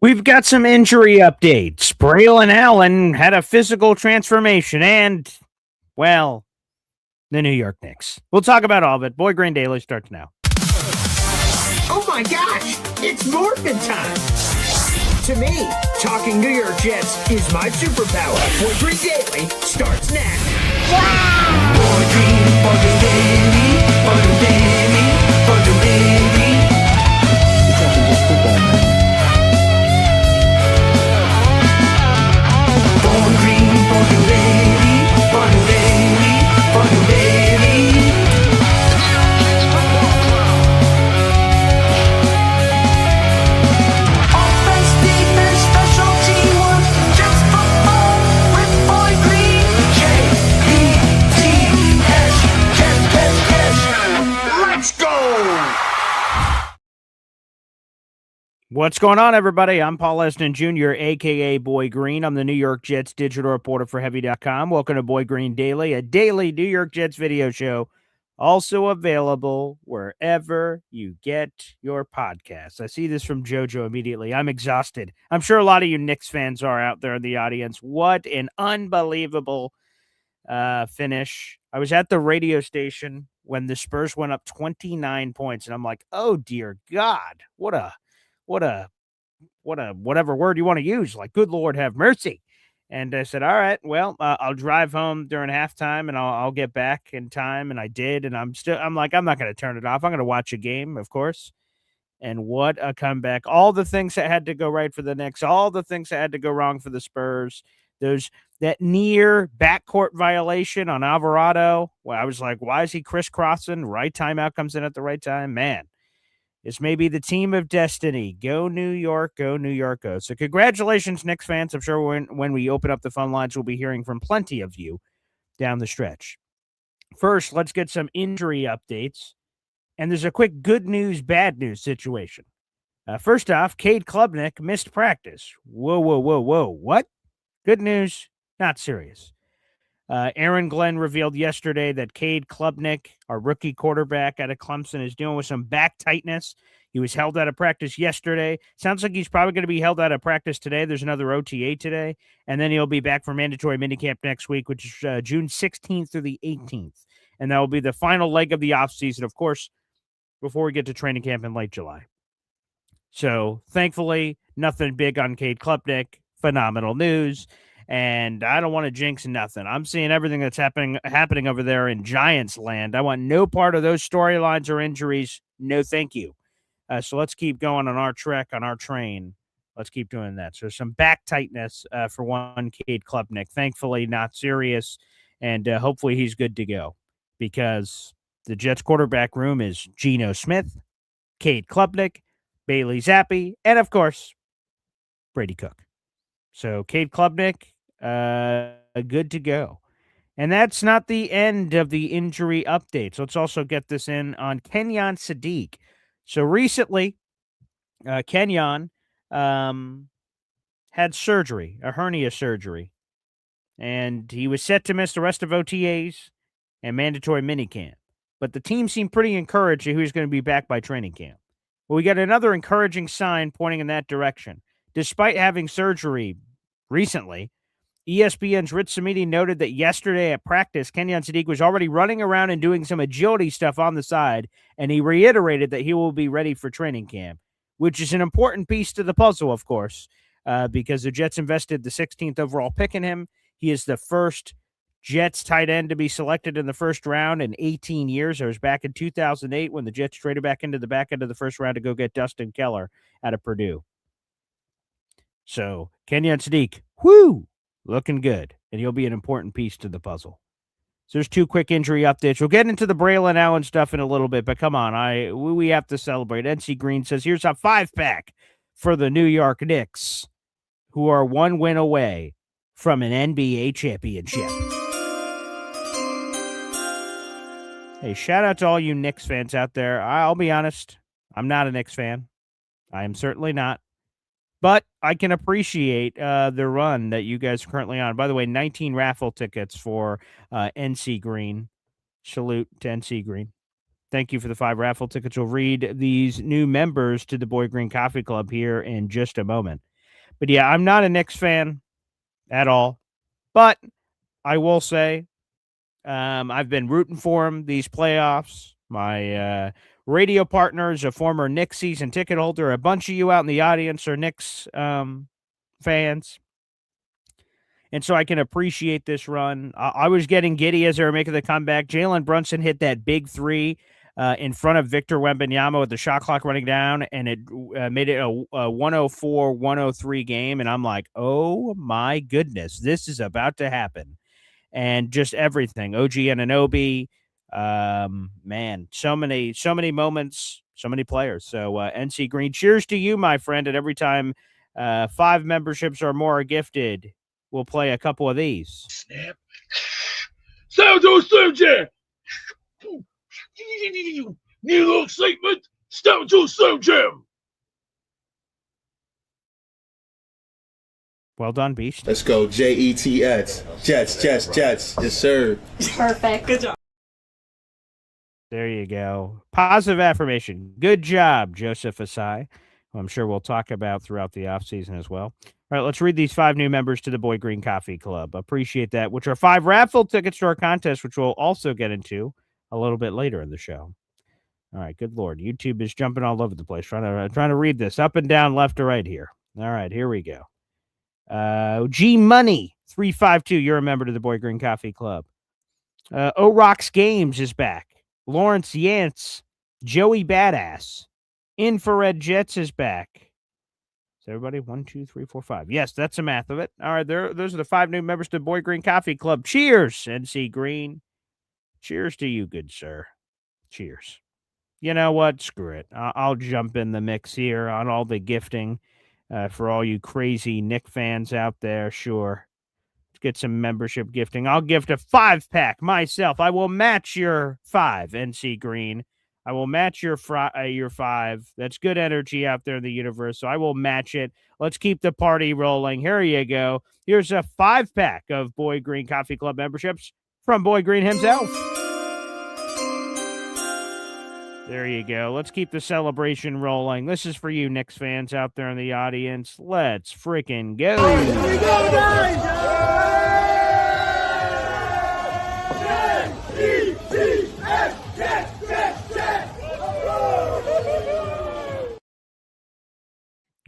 We've got some injury updates. Braelon Allen had a physical transformation and, well, the New York Knicks. We'll talk about all of it. Boy Green Daily starts now. Oh my gosh, it's morphin' time! To me, talking New York Jets is my superpower. Boy Green Daily starts now. Wow! Boy Green Daily, Boy Green Daily, Boy Green Daily. Boy Green Daily, Boy Green Daily, Boy Green Daily. Offense, defense, special teamwork, Jets football with Boy Green. J-E-T-S, Jets. Let's go! What's going on, everybody? I'm Paul Esden Jr., a.k.a. Boy Green. I'm the New York Jets digital reporter for Heavy.com. Welcome to Boy Green Daily, a daily New York Jets video show, also available wherever you get your podcasts. I see this from JoJo immediately. I'm exhausted. I'm sure a lot of you Knicks fans are out there in the audience. What an unbelievable finish. I was at the radio station when the Spurs went up 29 points, and I'm like, oh, dear God, what a whatever word you want to use, like good Lord have mercy. And I said, all right, well, I'll drive home during halftime and I'll get back in time. And I did. And I'm like, I'm not going to turn it off. I'm going to watch a game, of course. And what a comeback. All the things that had to go right for the Knicks, all the things that had to go wrong for the Spurs. That near backcourt violation on Alvarado. Well, I was like, why is he crisscrossing? Right timeout comes in at the right time. Man, this may be the team of destiny. Go New York, go New York, go. So congratulations, Knicks fans. I'm sure when we open up the phone lines, we'll be hearing from plenty of you down the stretch. First, let's get some injury updates. And there's a quick good news, bad news situation. First off, Cade Klubnik missed practice. Whoa. What? Good news, not serious. Aaron Glenn revealed yesterday that Cade Klubnik, our rookie quarterback out of Clemson, is dealing with some back tightness. He was held out of practice yesterday. Sounds like he's probably going to be held out of practice today. There's another OTA today, and then he'll be back for mandatory minicamp next week, which is June 16th through the 18th. And that will be the final leg of the offseason, of course, before we get to training camp in late July. So, thankfully, nothing big on Cade Klubnik. Phenomenal news. And I don't want to jinx nothing. I'm seeing everything that's happening over there in Giants land. I want no part of those storylines or injuries. No, thank you. So let's keep going on our trek, on our train. Let's keep doing that. So some back tightness for one Cade Klubnik. Thankfully, not serious. And hopefully he's good to go. Because the Jets quarterback room is Geno Smith, Cade Klubnik, Bailey Zappi, and, of course, Brady Cook. So Cade Klubnik, good to go. And that's not the end of the injury updates. Let's also get this in on Kenyon Sadiq. So recently, Kenyon had surgery, a hernia surgery, and he was set to miss the rest of OTAs and mandatory minicamp. But the team seemed pretty encouraged that he was going to be back by training camp. Well, we got another encouraging sign pointing in that direction. Despite having surgery recently, ESPN's Rich Samiti noted that yesterday at practice, Kenyon Sadiq was already running around and doing some agility stuff on the side, and he reiterated that he will be ready for training camp, which is an important piece to the puzzle, of course, because the Jets invested the 16th overall pick in him. He is the first Jets tight end to be selected in the first round in 18 years. It was back in 2008 when the Jets traded back into the back end of the first round to go get Dustin Keller out of Purdue. So, Kenyon Sadiq, looking good, and he'll be an important piece to the puzzle. So there's two quick injury updates. We'll get into the Braelon Allen stuff in a little bit, but come on, we have to celebrate. NC Green says, here's a 5-pack for the New York Knicks, who are one win away from an NBA championship. Hey, shout out to all you Knicks fans out there. I'll be honest, I'm not a Knicks fan. I am certainly not. But I can appreciate the run that you guys are currently on. By the way, 19 raffle tickets for NC Green. Salute to NC Green. Thank you for the 5 raffle tickets. We'll read these new members to the Boy Green Coffee Club here in just a moment. But yeah, I'm not a Knicks fan at all. But I will say I've been rooting for him these playoffs. My radio partner is a former Knicks season ticket holder. A bunch of you out in the audience are Knicks fans. And so I can appreciate this run. I was getting giddy as they were making the comeback. Jalen Brunson hit that big three in front of Victor Wembanyama with the shot clock running down, and it made it a 104-103 game. And I'm like, oh, my goodness, this is about to happen. And just everything. OG Anunoby, man, so many moments, so many players. So NC Green, cheers to you, my friend. And every time 5 memberships or more are gifted, we'll play a couple of these. Snap. Sounds on Slim Jam. Need a little excitement? Step to Slim Jam. Well done, Beast. Let's go, Jets. Jets. Yes, sir. Perfect. Good job. There you go. Positive affirmation. Good job, Joseph Asai, who I'm sure we'll talk about throughout the offseason as well. All right, let's read these 5 new members to the Boy Green Coffee Club. Appreciate that, which are 5 raffle tickets to our contest, which we'll also get into a little bit later in the show. All right, good Lord. YouTube is jumping all over the place, trying to read this up and down, left to right here. All right, here we go. G Money 352. You're a member to the Boy Green Coffee Club. O-Rocks Games is back. Lawrence Yance, Joey Badass. Infrared Jets is back. Is everybody 1, 2, 3, 4, 5? Yes, that's the math of it. All right, those are the 5 new members to the Boy Green Coffee Club. Cheers, NC Green. Cheers to you, good sir. Cheers. You know what? Screw it. I'll jump in the mix here on all the gifting. For all you crazy Knick fans out there, sure. Let's get some membership gifting. I'll gift a 5-pack myself. I will match your 5, NC Green. I will match your 5. That's good energy out there in the universe, so I will match it. Let's keep the party rolling. Here you go. Here's a 5-pack of Boy Green Coffee Club memberships from Boy Green himself. There you go. Let's keep the celebration rolling. This is for you, Knicks fans out there in the audience. Let's freaking go. Here we go, guys.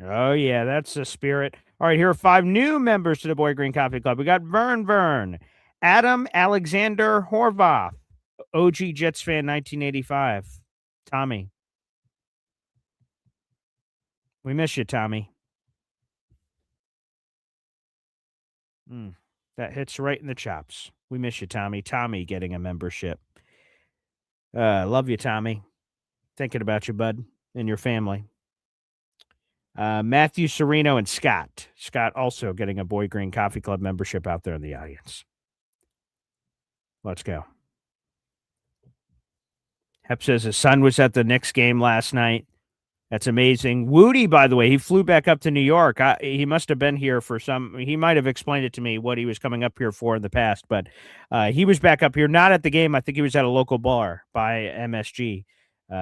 Oh, yeah, that's the spirit. All right, here are 5 new members to the Boy Green Coffee Club. We got Vern, Adam Alexander Horvath, OG Jets fan 1985. Tommy. We miss you, Tommy. That hits right in the chops. We miss you, Tommy. Tommy getting a membership. Love you, Tommy. Thinking about you, bud, and your family. Matthew Sereno and Scott. Scott also getting a Boy Green Coffee Club membership out there in the audience. Let's go. Hep says his son was at the Knicks game last night. That's amazing. Woody, by the way, he flew back up to New York. He must have been here for he might have explained it to me what he was coming up here for in the past, but he was back up here, not at the game. I think he was at a local bar by MSG.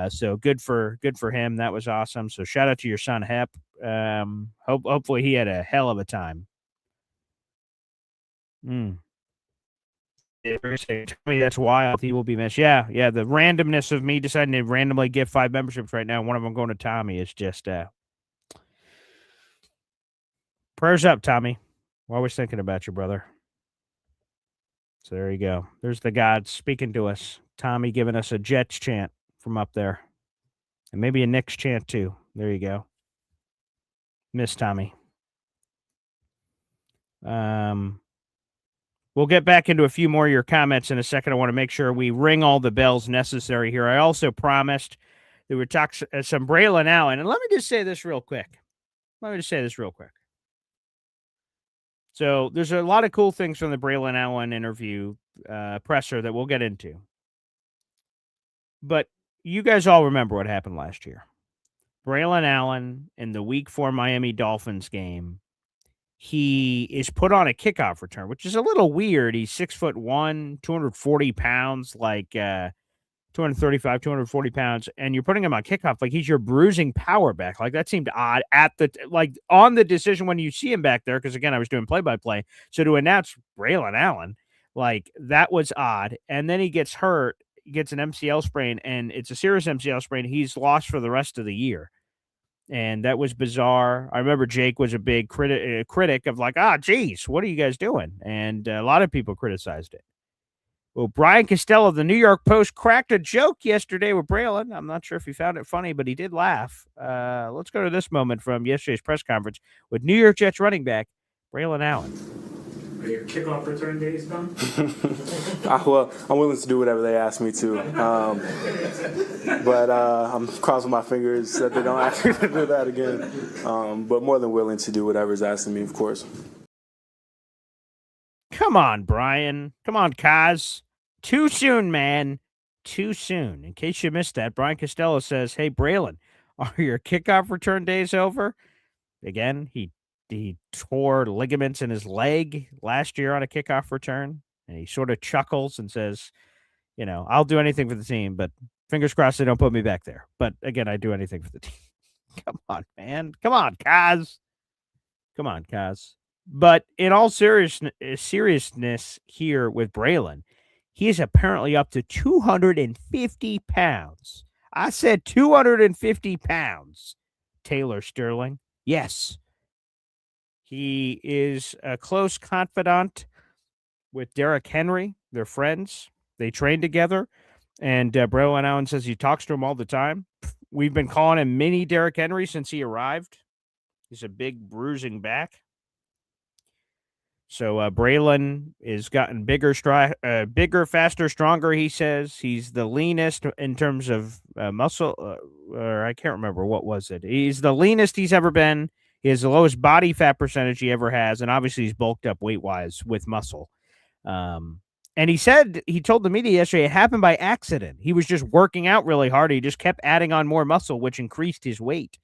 So good for him. That was awesome. So shout out to your son, Hep. Hopefully he had a hell of a time. That's wild. He will be missed. Yeah. The randomness of me deciding to randomly give 5 memberships right now, one of them going to Tommy, is just prayers up, Tommy. We're always thinking about you, brother. So there you go. There's the gods speaking to us. Tommy giving us a Jets chant from up there, and maybe a Knicks chant too. There you go. Miss Tommy. We'll get back into a few more of your comments in a second. I want to make sure we ring all the bells necessary here. I also promised that we'd talk some Braelon Allen. And let me just say this real quick. So there's a lot of cool things from the Braelon Allen interview presser that we'll get into. But you guys all remember what happened last year. Braelon Allen in the Week 4 Miami Dolphins game, he is put on a kickoff return, which is a little weird. He's 6'1", 240 pounds. Like, 235, 240 pounds, and you're putting him on kickoff like he's your bruising power back. Like that seemed odd on the decision when you see him back there. Because again, I was doing play-by-play, so to announce Braelon Allen, like that was odd. And then he gets hurt, he gets an MCL sprain, and it's a serious MCL sprain. He's lost for the rest of the year, and that was bizarre. I remember Jake was a big critic of like, geez, what are you guys doing? And a lot of people criticized it. Well, Brian Costello of the New York Post cracked a joke yesterday with Braelon. I'm not sure if he found it funny, but he did laugh. Let's go to this moment from yesterday's press conference with New York Jets running back Braelon Allen. Are your kickoff return days done? Well, I'm willing to do whatever they ask me to. But I'm crossing my fingers that they don't ask me to do that again. But more than willing to do whatever's asking me, of course. Come on, Brian. Come on, Kaz. Too soon, man. Too soon. In case you missed that, Brian Costello says, hey, Braelon, are your kickoff return days over? Again, he tore ligaments in his leg last year on a kickoff return, and he sort of chuckles and says, I'll do anything for the team, but fingers crossed they don't put me back there. But again, I do anything for the team. Come on, man. Come on, Kaz. Come on, Kaz. But in all seriousness here with Braelon, he is apparently up to 250 pounds. I said 250 pounds. Taylor Sterling. Yes. He is a close confidant with Derrick Henry. They're friends. They train together. And Braelon Allen says he talks to him all the time. We've been calling him mini Derrick Henry since he arrived. He's a big bruising back. So Braelon has gotten bigger, faster, stronger, he says. He's the leanest in terms of muscle, or I can't remember. What was it? He's the leanest he's ever been. He has the lowest body fat percentage he ever has, and obviously he's bulked up weight-wise with muscle. And he told the media yesterday it happened by accident. He was just working out really hard. He just kept adding on more muscle, which increased his weight.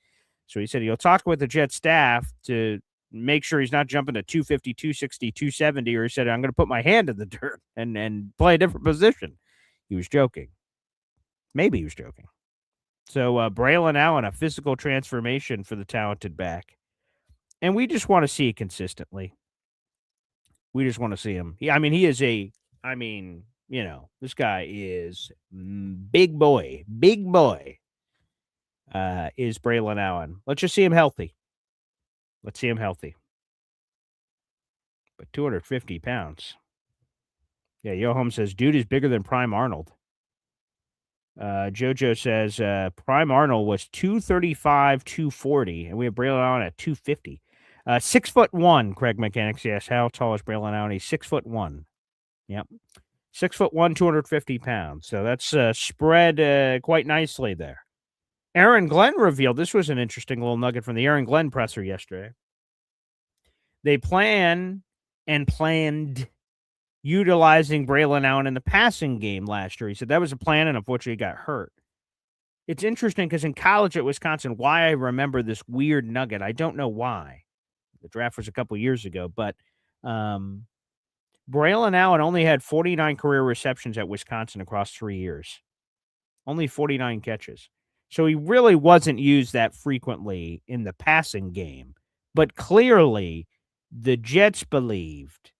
So he said he'll talk with the Jet staff to make sure he's not jumping to 250, 260, 270, or he said, I'm going to put my hand in the dirt and play a different position. He was joking. Maybe he was joking. So Braelon Allen, a physical transformation for the talented back. And we just want to see it consistently. We just want to see him. This guy is big boy. Big boy is Braelon Allen. Let's just see him healthy. Let's see him healthy. But 250 pounds. Yeah, Yo Home says, dude is bigger than Prime Arnold. Jojo says, Prime Arnold was 235, 240, and we have Braelon Allen at 250. 6'1", Craig Mechanics. Yes, how tall is Braelon Allen? He's 6'1". Yep. 6'1", 250 pounds. So that's spread quite nicely there. Aaron Glenn revealed, this was an interesting little nugget from the Aaron Glenn presser yesterday. They planned utilizing Braelon Allen in the passing game last year. He said that was a plan, and unfortunately he got hurt. It's interesting because in college at Wisconsin, why I remember this weird nugget, I don't know why. The draft was a couple years ago, but Braelon Allen only had 49 career receptions at Wisconsin across 3 years. Only 49 catches. So he really wasn't used that frequently in the passing game. But clearly, the Jets believed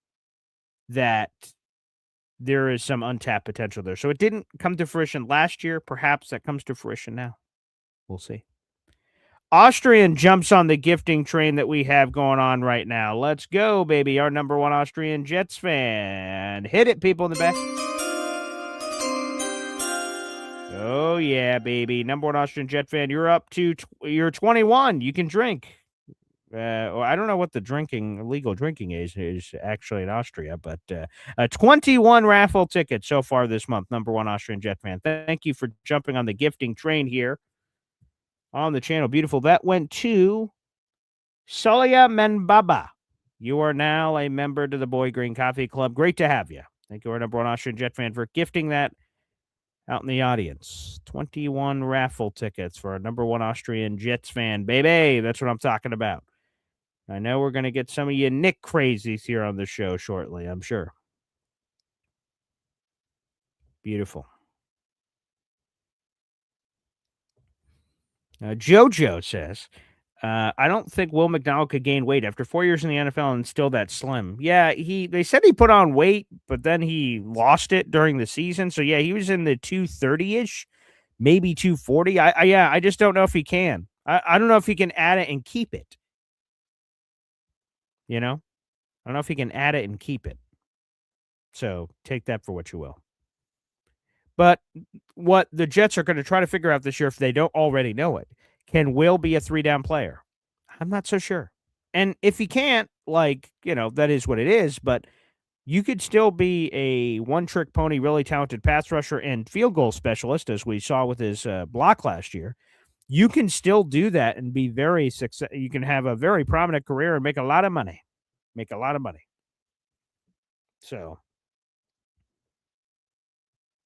that there is some untapped potential there. So it didn't come to fruition last year. Perhaps that comes to fruition now. We'll see. Austrian jumps on the gifting train that we have going on right now. Let's go, baby. Our number one Austrian Jets fan. Hit it, people in the back. Oh, yeah, baby. Number one Austrian Jet fan. You're up to, you're 21. You can drink. I don't know what the legal drinking age is actually in Austria, but 21 raffle tickets so far this month. Number one Austrian Jet fan. Thank you for jumping on the gifting train here on the channel. Beautiful. That went to Sadia Menbaba. You are now a member to the Boy Green Coffee Club. Great to have you. Thank you, our number one Austrian Jet fan, for gifting that out in the audience. 21 raffle tickets for our number one Austrian Jets fan. Baby, that's what I'm talking about. I know we're going to get some of you Nick crazies here on the show shortly, I'm sure. Beautiful. JoJo says, I don't think Will McDonald could gain weight after 4 years in the NFL and still that slim. Yeah, they said he put on weight, but then he lost it during the season. So yeah, he was in the 230-ish, maybe 240. I just don't know if he can. I don't know if he can add it and keep it. You know? I don't know if he can add it and keep it. So take that for what you will. But what the Jets are going to try to figure out this year, if they don't already know it, can Will be a 3-down player? I'm not so sure. And if he can't, that is what it is. But you could still be a one-trick pony, really talented pass rusher and field goal specialist, as we saw with his block last year. You can still do that and be very successful. You can have a very prominent career and make a lot of money. So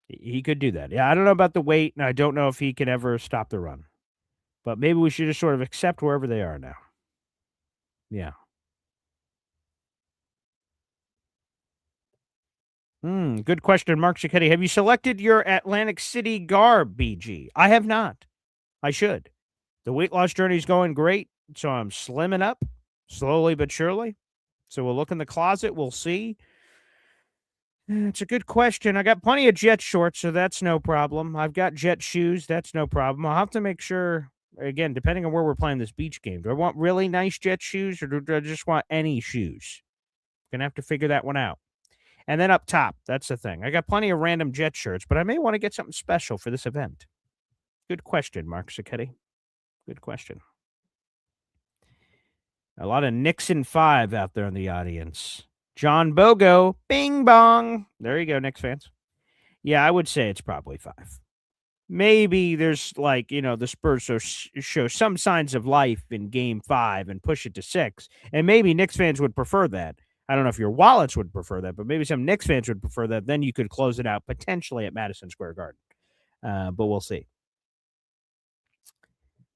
he could do that. Yeah, I don't know about the weight, and I don't know if he can ever stop the run. But maybe we should just sort of accept wherever they are now. Yeah. Good question, Mark Cicchetti. Have you selected your Atlantic City garb, BG? I have not. I should. The weight loss journey is going great, so I'm slimming up slowly but surely. So we'll look in the closet. We'll see. It's a good question. I got plenty of Jet shorts, so that's no problem. I've got Jet shoes. That's no problem. I'll have to make sure, again, depending on where we're playing this beach game, do I want really nice Jet shoes or do I just want any shoes? Gonna have to figure that one out. And then up top, that's the thing. I got plenty of random Jet shirts, but I may want to get something special for this event. Good question, Mark Cicchetti. Good question. A lot of Nixon 5 out there in the audience. John Bogo, bing bong. There you go, Knicks fans. Yeah, I would say it's probably 5. Maybe there's the Spurs show some signs of life in game 5 and push it to 6. And maybe Knicks fans would prefer that. I don't know if your wallets would prefer that, but maybe some Knicks fans would prefer that. Then you could close it out potentially at Madison Square Garden. But we'll see.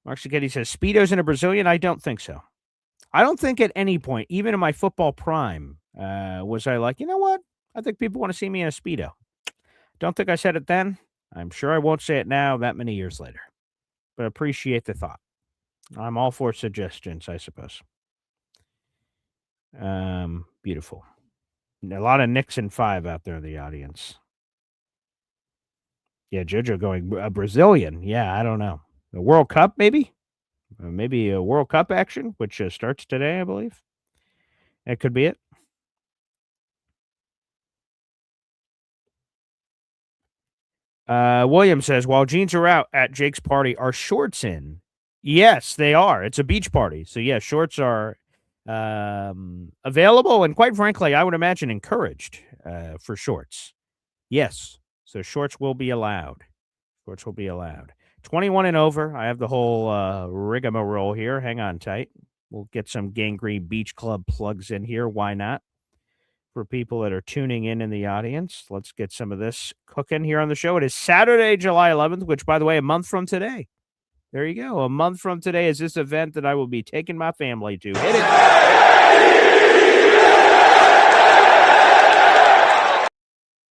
Mark Cicchetti says, Speedos in a Brazilian? I don't think so. I don't think at any point, even in my football prime, was I like, you know what? I think people want to see me in a Speedo. Don't think I said it then. I'm sure I won't say it now that many years later. But appreciate the thought. I'm all for suggestions, I suppose. Beautiful. A lot of Nixon 5 out there in the audience. Yeah, JoJo going a Brazilian. Yeah, I don't know. The World Cup, maybe? Maybe a World Cup action, which starts today, I believe. That could be it. William says, while jeans are out at Jake's party, are shorts in? Yes, they are. It's a beach party. So, yeah, shorts are available and, quite frankly, I would imagine encouraged for shorts. Yes. So, shorts will be allowed. 21 and over. I have the whole rigmarole here. Hang on tight. We'll get some Gangrene Beach Club plugs in here. Why not? For people that are tuning in the audience, let's get some of this cooking here on the show. It is Saturday, July 11th, which, by the way, a month from today. There you go. A month from today is this event that I will be taking my family to. Hit it.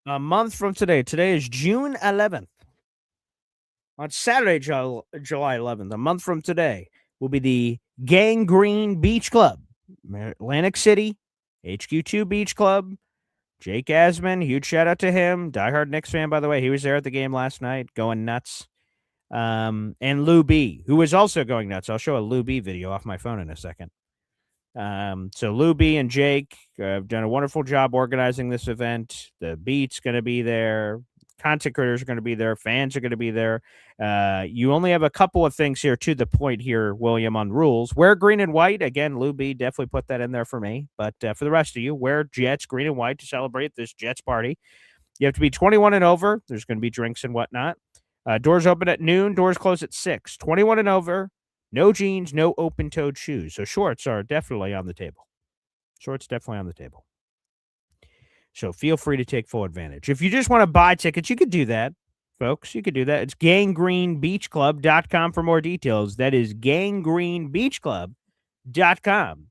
A month from today. Today is June 11th. On Saturday, July 11th, a month from today, will be the Gangrene Beach Club, Atlantic City, HQ2 Beach Club. Jake Asman, huge shout out to him. Diehard Knicks fan, by the way. He was there at the game last night, going nuts. And Lou B, who is also going nuts. I'll show a Lou B video off my phone in a second. So Lou B and Jake have done a wonderful job organizing this event. The Beat's going to be there. Content creators are going to be there. Fans are going to be there. You only have a couple of things here to the point here, William, on rules. Wear green and white. Again, Lou B definitely put that in there for me. But for the rest of you, wear Jets green and white to celebrate this Jets party. You have to be 21 and over. There's going to be drinks and whatnot. Doors open at noon. Doors close at 6. 21 and over. No jeans, no open-toed shoes. So shorts are definitely on the table. So feel free to take full advantage. If you just want to buy tickets, you could do that, folks. You could do that. It's gangrenebeachclub.com for more details. That is gangrenebeachclub.com.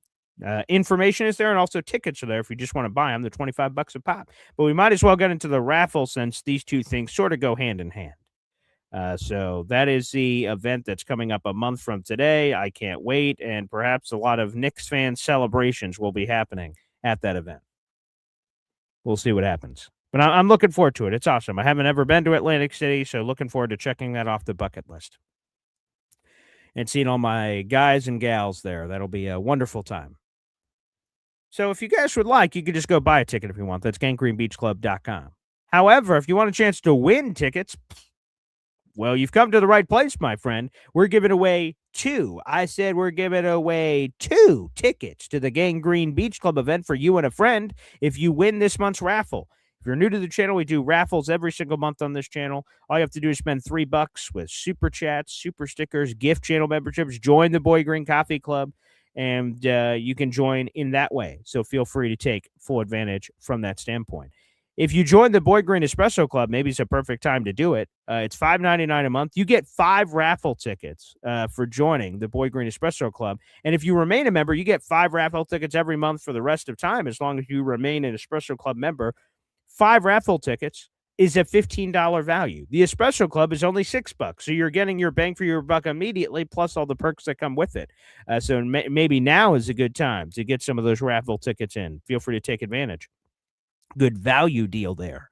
Information is there, and also tickets are there if you just want to buy them. They're $25 a pop. But we might as well get into the raffle since these two things sort of go hand in hand. So that is the event that's coming up a month from today. I can't wait, and perhaps a lot of Knicks fan celebrations will be happening at that event. We'll see what happens. But I'm looking forward to it. It's awesome. I haven't ever been to Atlantic City, so looking forward to checking that off the bucket list and seeing all my guys and gals there. That'll be a wonderful time. So if you guys would like, you could just go buy a ticket if you want. That's ganggreenbeachclub.com. However, if you want a chance to win tickets, well, you've come to the right place, my friend. We're giving away two. I said we're giving away 2 tickets to the Gangrene Beach Club event for you and a friend if you win this month's raffle. If you're new to the channel, we do raffles every single month on this channel. All you have to do is spend $3 with super chats, super stickers, gift channel memberships, join the Boy Green Coffee Club, and you can join in that way. So feel free to take full advantage from that standpoint. If you join the Boy Green Espresso Club, maybe it's a perfect time to do it. It's $5.99 a month. You get 5 raffle tickets for joining the Boy Green Espresso Club. And if you remain a member, you get 5 raffle tickets every month for the rest of time, as long as you remain an Espresso Club member. 5 raffle tickets is a $15 value. The Espresso Club is only $6, so you're getting your bang for your buck immediately, plus all the perks that come with it. So maybe now is a good time to get some of those raffle tickets in. Feel free to take advantage. Good value deal there.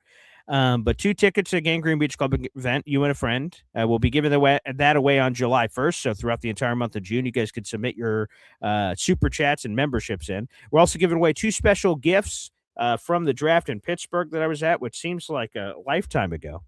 But 2 tickets to Gangrene Beach Club event, you and a friend. We'll be giving that away on July 1st. So throughout the entire month of June, you guys can submit your super chats and memberships in. We're also giving away 2 special gifts from the draft in Pittsburgh that I was at, which seems like a lifetime ago.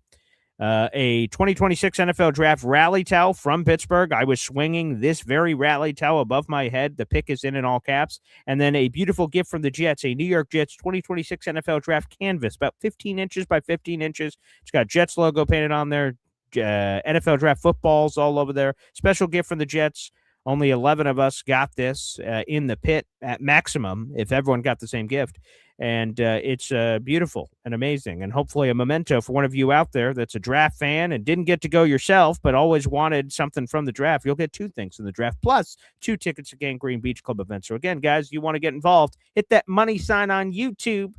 A 2026 NFL Draft rally towel from Pittsburgh. I was swinging this very rally towel above my head. The pick is in all caps. And then a beautiful gift from the Jets, a New York Jets 2026 NFL Draft canvas, about 15 inches by 15 inches. It's got Jets logo painted on there, NFL Draft footballs all over there. Special gift from the Jets. Only 11 of us got this in the pit at maximum, if everyone got the same gift. And it's beautiful and amazing, and hopefully a memento for one of you out there that's a draft fan and didn't get to go yourself but always wanted something from the draft. You'll get 2 things in the draft, plus 2 tickets to Gangrene Beach Club event. So again, guys, you want to get involved, hit that money sign on YouTube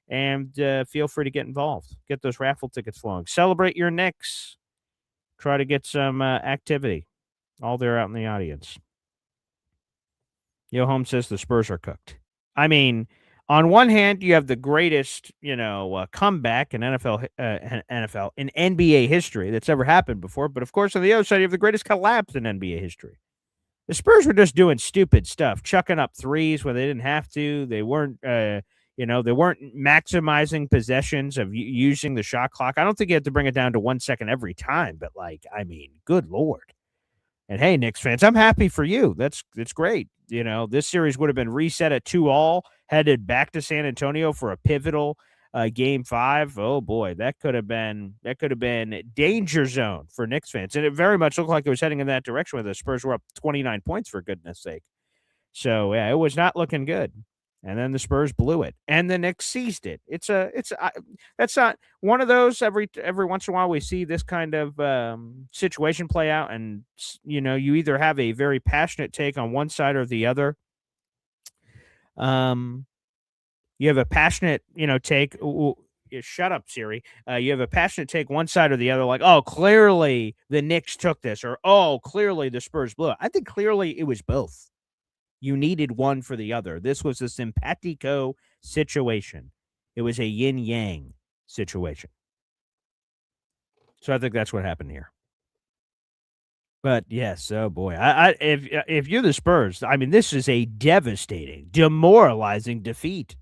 and feel free to get involved. Get those raffle tickets flowing. Celebrate your Knicks. Try to get some activity. All there out in the audience. Yo Home says the Spurs are cooked. I mean, on one hand, you have the greatest, comeback in NFL in NBA history that's ever happened before. But of course, on the other side, you have the greatest collapse in NBA history. The Spurs were just doing stupid stuff, chucking up threes when they didn't have to. They weren't, they weren't maximizing possessions of using the shot clock. I don't think you have to bring it down to 1 second every time, but good Lord. And hey, Knicks fans, I'm happy for you. That's great. This series would have been reset at 2-2, headed back to San Antonio for a pivotal Game 5. Oh boy, that could have been danger zone for Knicks fans, and it very much looked like it was heading in that direction where the Spurs were up 29 points for goodness sake. So yeah, it was not looking good. And then the Spurs blew it, and the Knicks seized it. That's not one of those every once in a while we see this kind of situation play out, and you either have a very passionate take on one side or the other. You have a passionate take. Shut up, Siri. You have a passionate take one side or the other, like, oh, clearly the Knicks took this, or oh, clearly the Spurs blew it. I think clearly it was both. You needed one for the other. This was a simpatico situation. It was a yin-yang situation. So I think that's what happened here. But yes, oh boy. If you're the Spurs, this is a devastating, demoralizing defeat.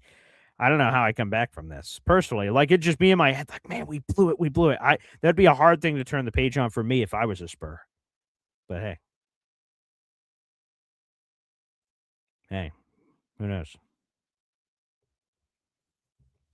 I don't know how I come back from this. Personally, it'd just be in my head, like, man, we blew it. That'd be a hard thing to turn the page on for me if I was a Spur. But hey. Hey, who knows?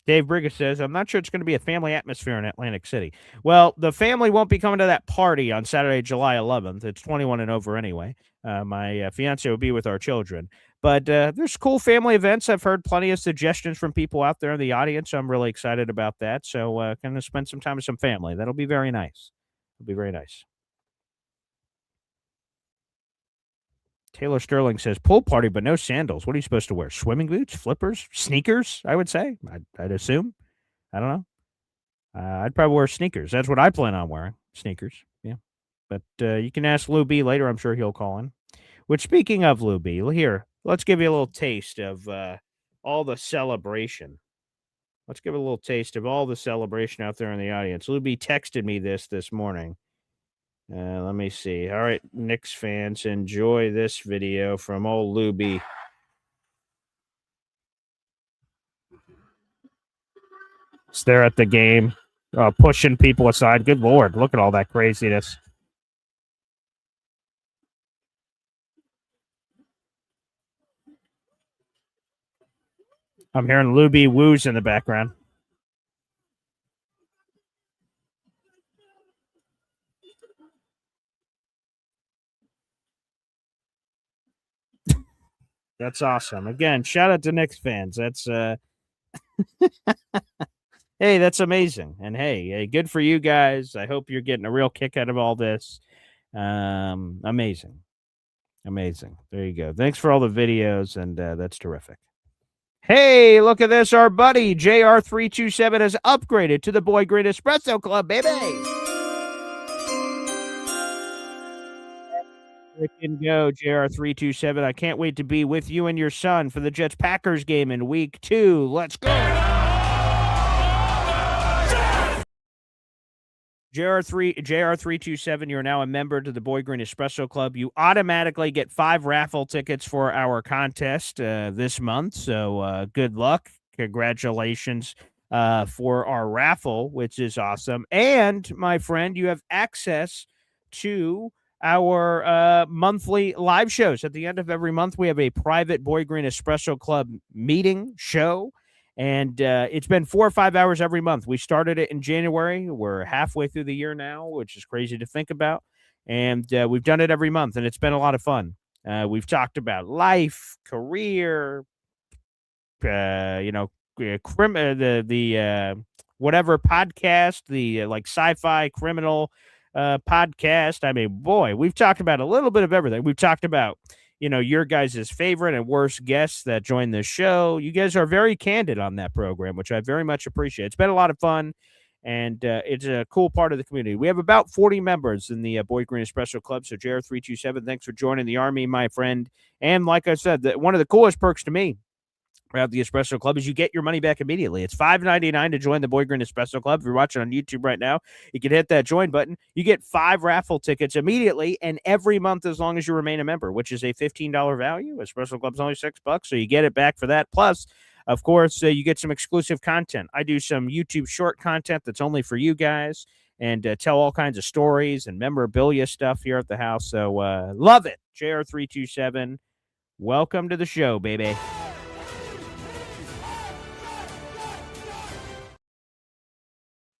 Dave Briggs says, I'm not sure it's going to be a family atmosphere in Atlantic City. Well, the family won't be coming to that party on Saturday, July 11th. It's 21 and over anyway. My fiance will be with our children. But there's cool family events. I've heard plenty of suggestions from people out there in the audience. So I'm really excited about that. So going to spend some time with some family. That'll be very nice. It'll be very nice. Taylor Sterling says, pool party, but no sandals. What are you supposed to wear? Swimming boots? Flippers? Sneakers, I would say. I'd assume. I don't know. I'd probably wear sneakers. That's what I plan on wearing. sneakers. Yeah. But you can ask Lou B later. I'm sure he'll call in. Which, speaking of Lou B, here, let's give you a little taste of all the celebration. Let's give a little taste of all the celebration out there in the audience. Lou B texted me this morning. Let me see. All right, Knicks fans, enjoy this video from old Lou B. It's there at the game, pushing people aside. Good Lord, look at all that craziness. I'm hearing Lou B woos in the background. That's awesome. Again, shout out to Knicks fans. That's hey, that's amazing. And hey, good for you guys. I hope you're getting a real kick out of all this. Amazing. Amazing. There you go. Thanks for all the videos, and that's terrific. Hey, look at this. Our buddy JR327 has upgraded to the Boy Green Espresso Club, baby. It can go, JR327. I can't wait to be with you and your son for the Jets-Packers game in week 2. Let's go. JR327, you're now a member to the Boy Green Espresso Club. You automatically get 5 raffle tickets for our contest this month. So good luck. Congratulations for our raffle, which is awesome. And, my friend, you have access to our monthly live shows. At the end of every month, we have a private Boy Green Espresso Club meeting show. And it's been 4 or 5 hours every month. We started it in January. We're halfway through the year now, which is crazy to think about. And we've done it every month, and it's been a lot of fun. We've talked about life, career, whatever podcast, the like sci-fi criminal podcast. I mean, boy, we've talked about a little bit of everything. We've talked about your guys' favorite and worst guests that join the show. You guys are very candid on that program, which I very much appreciate. It's been a lot of fun, and it's a cool part of the community. We have about 40 members in the Boy Green Espresso Club, so JR327, thanks for joining the Army, my friend. And like I said, one of the coolest perks to me about the Espresso Club is you get your money back immediately. It's $5.99 to join the Boy Green Espresso Club. If you're watching on YouTube right now, you can hit that join button. You get 5 raffle tickets immediately and every month as long as you remain a member, which is a $15 value. Espresso Club's only $6, so you get it back for that. Plus, of course, you get some exclusive content. I do some YouTube short content that's only for you guys and tell all kinds of stories and memorabilia stuff here at the house. So love it. JR327, welcome to the show, baby.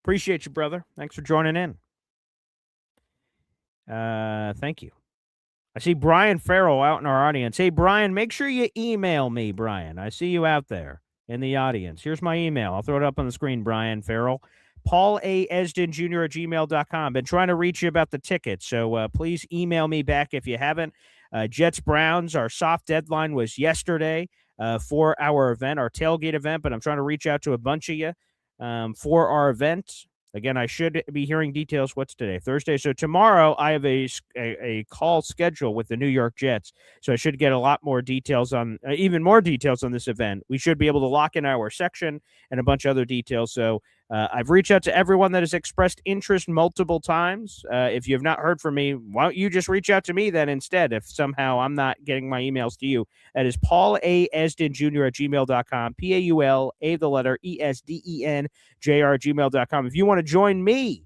Appreciate you, brother. Thanks for joining in. Thank you. I see Brian Farrell out in our audience. Hey, Brian, make sure you email me, Brian. I see you out there in the audience. Here's my email. I'll throw it up on the screen, Brian Farrell. Paul A. Esden Jr. at gmail.com. Been trying to reach you about the tickets, so please email me back if you haven't. Jets-Browns, our soft deadline was yesterday for our event, our tailgate event, but I'm trying to reach out to a bunch of you for our event. Again, I should be hearing details. What's today? Thursday. So tomorrow I have a call scheduled with the New York Jets. So I should get a lot more details on, even more details on this event. We should be able to lock in our section and a bunch of other details. So I've reached out to everyone that has expressed interest multiple times. If you have not heard from me, why don't you just reach out to me then instead if somehow I'm not getting my emails to you. That is Paul A. Esden Jr. at gmail.com. PAUL, the letter ESDEN, JR@gmail.com. If you want to join me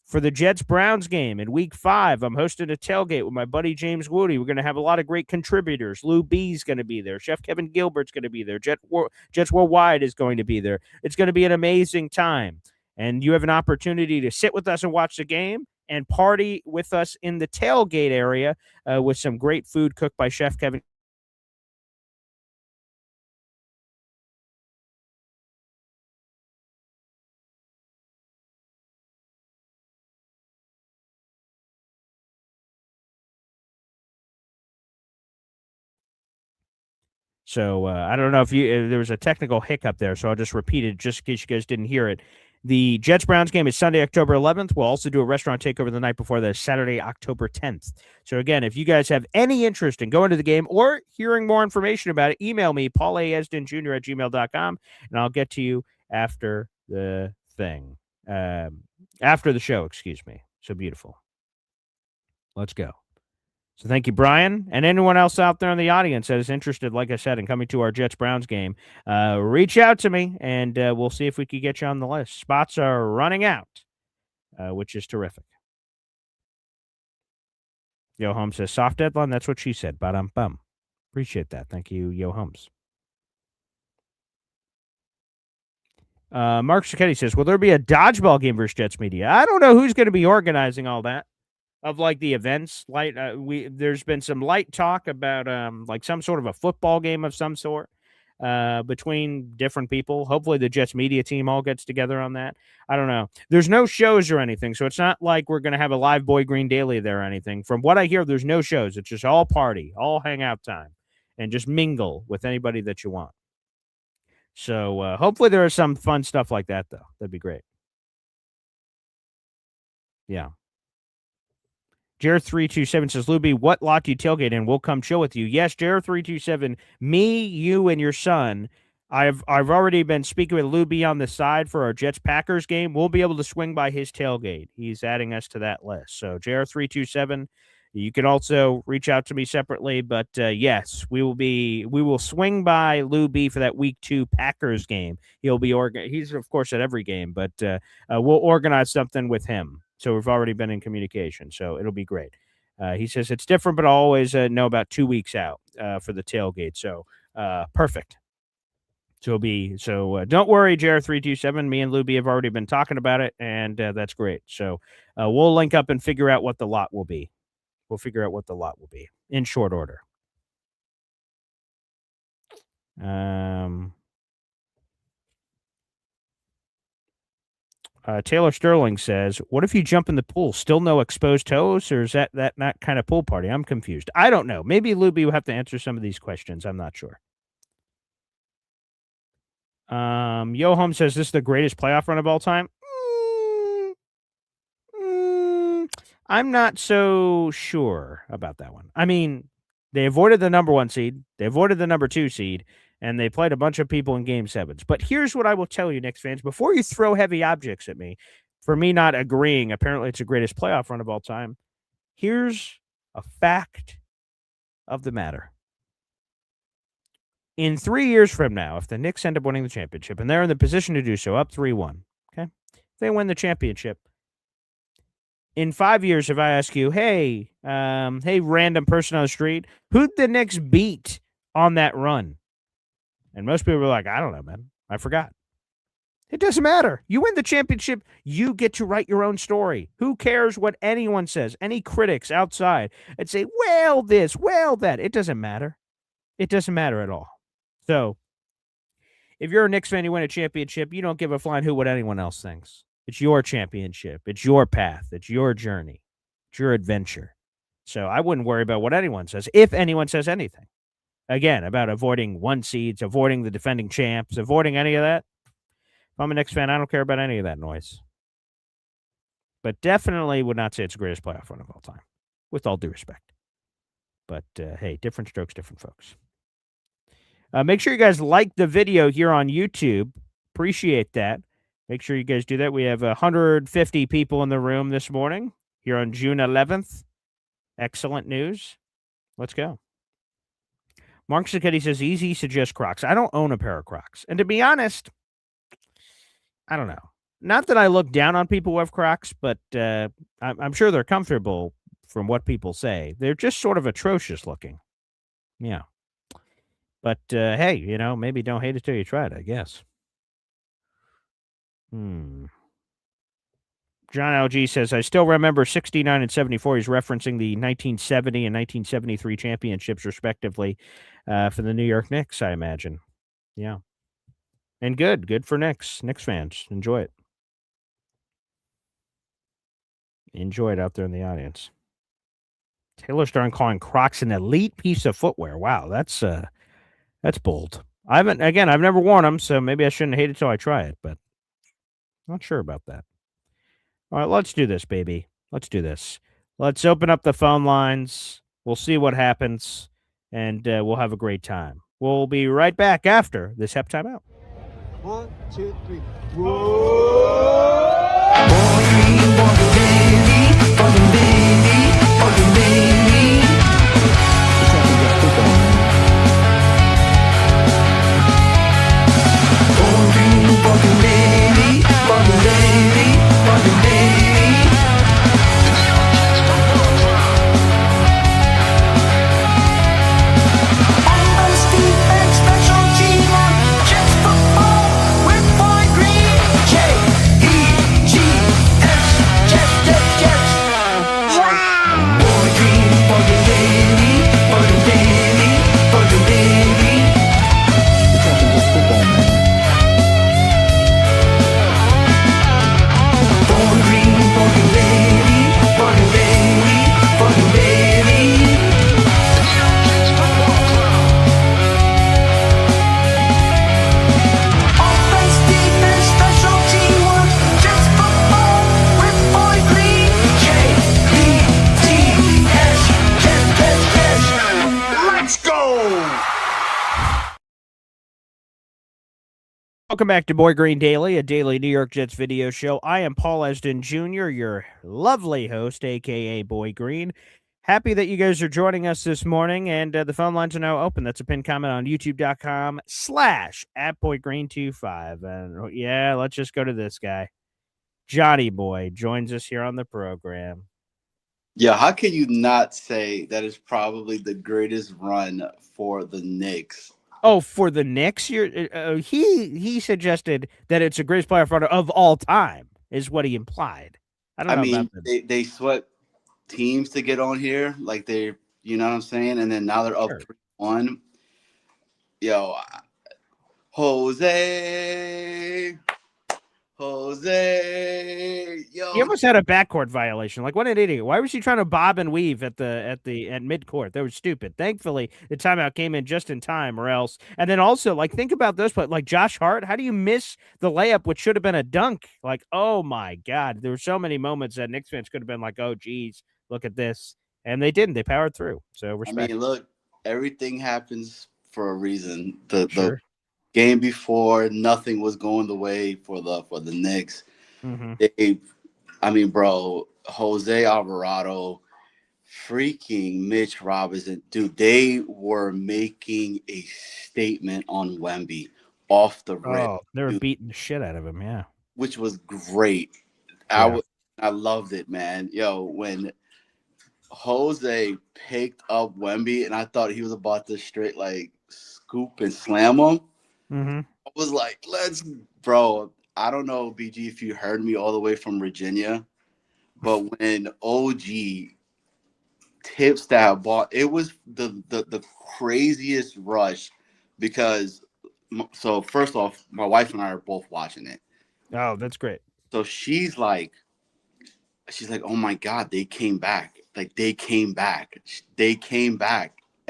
for the Jets-Browns game in week 5, I'm hosting a tailgate with my buddy James Woody. We're going to have a lot of great contributors. Lou B's going to be there. Chef Kevin Gilbert's going to be there. Jets Worldwide is going to be there. It's going to be an amazing time. And you have an opportunity to sit with us and watch the game and party with us in the tailgate area with some great food cooked by Chef Kevin. So I don't know if there was a technical hiccup there, so I'll just repeat it just in case you guys didn't hear it. The Jets-Browns game is Sunday, October 11th. We'll also do a restaurant takeover the night before that, Saturday, October 10th. So, again, if you guys have any interest in going to the game or hearing more information about it, email me, paulasdenjr@gmail.com, and I'll get to you after the thing. After the show, excuse me. So beautiful. Let's go. So thank you, Brian, and anyone else out there in the audience that is interested, like I said, in coming to our Jets-Browns game. Reach out to me, and we'll see if we can get you on the list. Spots are running out, which is terrific. Yo Holmes says, soft deadline. That's what she said. Ba-dum-bum. Appreciate that. Thank you, Yo Holmes. Mark Cicchetti says, will there be a dodgeball game versus Jets media? I don't know who's going to be organizing all that. Of like the events, there's been some light talk about like some sort of a football game of some sort between different people. Hopefully the Jets media team all gets together on that. I don't know. There's no shows or anything, so it's not like we're going to have a live Boy Green Daily there or anything. From what I hear, there's no shows. It's just all party, all hangout time, and just mingle with anybody that you want. So hopefully there is some fun stuff like that, though. That'd be great. Yeah. Jared327 says, Luby, what lot do you tailgate in? We'll come chill with you. Yes, Jared327, me, you, and your son. I've already been speaking with Luby on the side for our Jets-Packers game. We'll be able to swing by his tailgate. He's adding us to that list. So, Jared327, you can also reach out to me separately. But, yes, we will swing by Luby for that Week 2 Packers game. He's, of course, at every game. But we'll organize something with him. So we've already been in communication, so it'll be great. He says it's different, but I'll always know about 2 weeks out for the tailgate. So perfect. So don't worry, Jared327. Me and Luby have already been talking about it, and that's great. So we'll link up and figure out what the lot will be. We'll figure out what the lot will be in short order. Taylor Sterling says, what if you jump in the pool? Still no exposed toes, or is that not kind of pool party? I'm confused. I don't know. Maybe Luby will have to answer some of these questions. I'm not sure. Yo Home says, this is the greatest playoff run of all time. I'm not so sure about that one. I mean, they avoided the number 1 seed. They avoided the number 2 seed. And they played a bunch of people in Game 7s. But here's what I will tell you, Knicks fans. Before you throw heavy objects at me, for me not agreeing, apparently it's the greatest playoff run of all time, here's a fact of the matter. In 3 years from now, if the Knicks end up winning the championship, and they're in the position to do so, up 3-1, okay? If they win the championship, in 5 years, if I ask you, hey, random person on the street, who'd the Knicks beat on that run? And most people were like, I don't know, man. I forgot. It doesn't matter. You win the championship, you get to write your own story. Who cares what anyone says? Any critics outside and say, well, this, well, that. It doesn't matter. It doesn't matter at all. So if you're a Knicks fan, you win a championship, you don't give a flying hoot what anyone else thinks. It's your championship. It's your path. It's your journey. It's your adventure. So I wouldn't worry about what anyone says, if anyone says anything. Again, about avoiding 1 seeds, avoiding the defending champs, avoiding any of that. If I'm a Knicks fan, I don't care about any of that noise. But definitely would not say it's the greatest playoff run of all time, with all due respect. But, hey, different strokes, different folks. Make sure you guys like the video here on YouTube. Appreciate that. Make sure you guys do that. We have 150 people in the room this morning here on June 11th. Excellent news. Let's go. Mark Cicchetti says, easy suggests Crocs. I don't own a pair of Crocs. And to be honest, I don't know. Not that I look down on people who have Crocs, but I'm sure they're comfortable from what people say. They're just sort of atrocious looking. Yeah. But, hey, maybe don't hate it till you try it, I guess. John LG says, I still remember 69 and 74. He's referencing the 1970 and 1973 championships, respectively, for the New York Knicks, I imagine. Yeah. And good for Knicks fans. Enjoy it. Enjoy it out there in the audience. Taylor Stern calling Crocs an elite piece of footwear. Wow, that's bold. I've never worn them, so maybe I shouldn't hate it till I try it, but Not sure about that. All right, let's do this, baby. Let's do this. Let's open up the phone lines. We'll see what happens, and we'll have a great time. We'll be right back after this Hep timeout. 1, 2, 3. Welcome back to Boy Green Daily, a daily New York Jets video show. I am Paul Esden Jr., your lovely host, a.k.a. Boy Green. Happy that you guys are joining us this morning, and the phone lines are now open. That's a pinned comment on youtube.com/@BoyGreen25. And yeah, let's just go to this guy. Johnny Boy joins us here on the program. Yeah, how can you not say that is probably the greatest run for the Knicks? Oh, for the Knicks, he suggested that it's the greatest player of all time, is what he implied. I don't know mean, about that. they swept teams to get on here, like they, you know what I'm saying, and then now they're up 3-1. Yo, Jose, yo. He almost had a backcourt violation. Like, what an idiot! Why was he trying to bob and weave at midcourt? That was stupid. Thankfully, the timeout came in just in time, or else. And then also, like, think about this, but like Josh Hart, how do you miss the layup, which should have been a dunk? Like, oh my God, there were so many moments that Knicks fans could have been like, oh geez, look at this, and they didn't. They powered through. So respect. I mean, look, everything happens for a reason. The game before, nothing was going the way for the Knicks. Mm-hmm. Bro, Jose Alvarado, freaking Mitch Robinson, dude, they were making a statement on Wemby off the rip. Oh, they were beating the shit out of him, yeah. Which was great. Yeah. I loved it, man. Yo, when Jose picked up Wemby, and I thought he was about to straight like scoop and slam him. Mm-hmm. I was like, bro. I don't know, BG, if you heard me all the way from Virginia, but when OG tips that ball, it was the craziest rush because, so first off, my wife and I are both watching it. Oh, that's great. So she's like, oh my God, they came back. Like, they came back.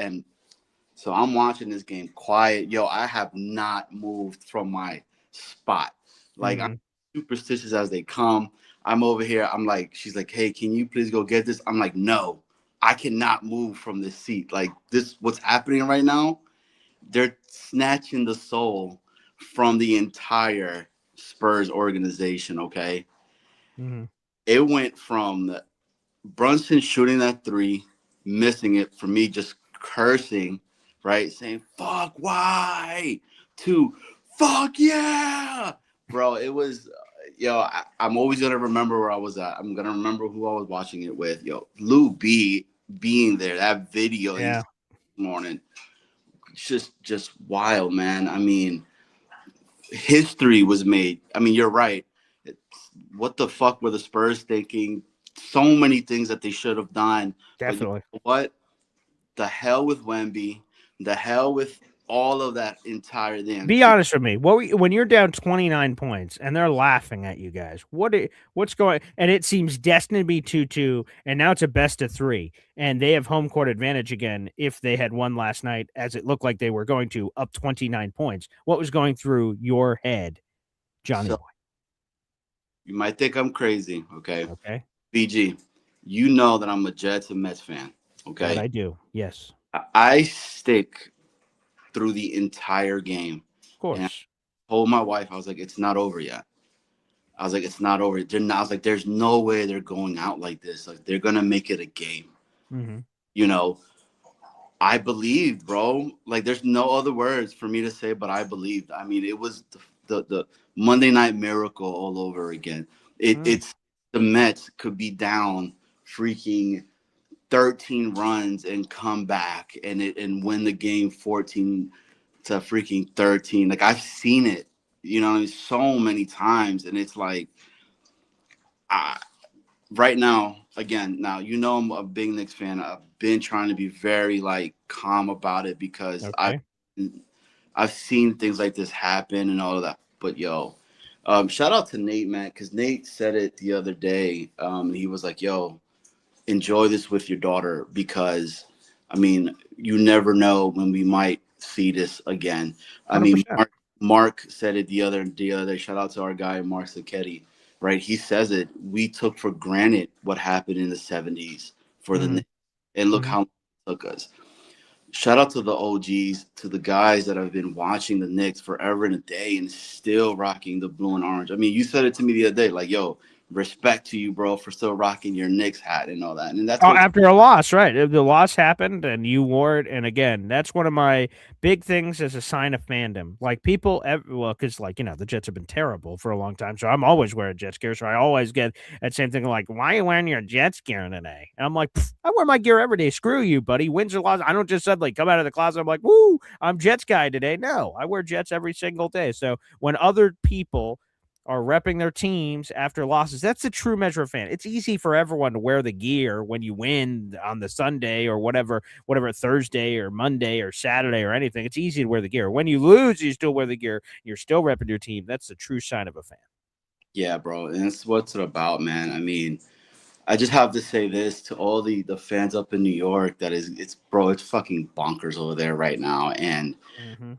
And so I'm watching this game quiet. Yo, I have not moved from my spot. Like, I'm superstitious as they come. I'm over here. I'm like, she's like, hey, can you please go get this? I'm like, no, I cannot move from this seat. Like, this, what's happening right now, they're snatching the soul from the entire Spurs organization, okay? Mm-hmm. It went from Brunson shooting that three, missing it, for me just cursing, right? Saying, fuck, why? To, fuck, yeah! Bro, it was, I'm always going to remember where I was at. I'm going to remember who I was watching it with. Yo, Lou B being there, that video this morning, just wild, man. I mean, history was made. I mean, you're right. What the fuck were the Spurs thinking? So many things that they should have done. Definitely. But you know what? The hell with Wemby. The hell with all of that entire thing. Be honest with me. When you're down 29 points and they're laughing at you guys, what's going? And it seems destined to be 2-2, and now it's a best of 3, and they have home court advantage again. If they had won last night, as it looked like they were going to, up 29 points, what was going through your head, Johnny Boy? You might think I'm crazy, okay? Okay. BG, you know that I'm a Jets and Mets fan, That okay? I do. Yes. I stick through the entire game. Of And I course. told my wife, I was like, it's not over yet. I was like, it's not over. I was like, there's no way they're going out like this. Like, they're going to make it a game. Mm-hmm. You know, I believed, bro. Like, there's no other words for me to say, but I believed. I mean, it was the Monday Night Miracle all over again. It's the Mets could be down freaking 13 runs and come back and win the game 14 to freaking 13. Like, I've seen it, so many times, and it's like, I, right now, again, now I'm a big Knicks fan. I've been trying to be very like calm about it because Okay. I've seen things like this happen and all of that. But shout out to Nate, man, because Nate said it the other day. He was like, "Yo, enjoy this with your daughter because, I mean, you never know when we might see this again." I mean, 100%. Mark said it the other day. Shout out to our guy Mark Sacchetti, right? He says it. We took for granted what happened in the 70s for the Mm-hmm. Knicks, and look Mm-hmm. how long it took us. Shout out to the OGs, to the guys that have been watching the Knicks forever and a day and still rocking the blue and orange. I mean, you said it to me the other day, like, yo, respect to you, bro, for still rocking your Knicks hat and all that. And that's Oh, what after a loss, right? The loss happened, and you wore it. And again, that's one of my big things as a sign of fandom. Like people, well, because the Jets have been terrible for a long time, so I'm always wearing Jets gear. So I always get that same thing, like, "Why are you wearing your Jets gear today?" And I'm like, "I wear my gear every day. Screw you, buddy. Wins or losses. I don't just suddenly come out of the closet. I'm like, woo, I'm Jets guy today. No, I wear Jets every single day. So when other people are repping their teams after losses. That's the true measure of fan. It's easy for everyone to wear the gear when you win on the Sunday or whatever Thursday or Monday or Saturday or anything. It's easy to wear the gear. When you lose, you still wear the gear. You're still repping your team. That's the true sign of a fan. Yeah, bro. And that's what's it about, man. I mean, I just have to say this to all the fans up in New York it's fucking bonkers over there right now. And Mm-hmm.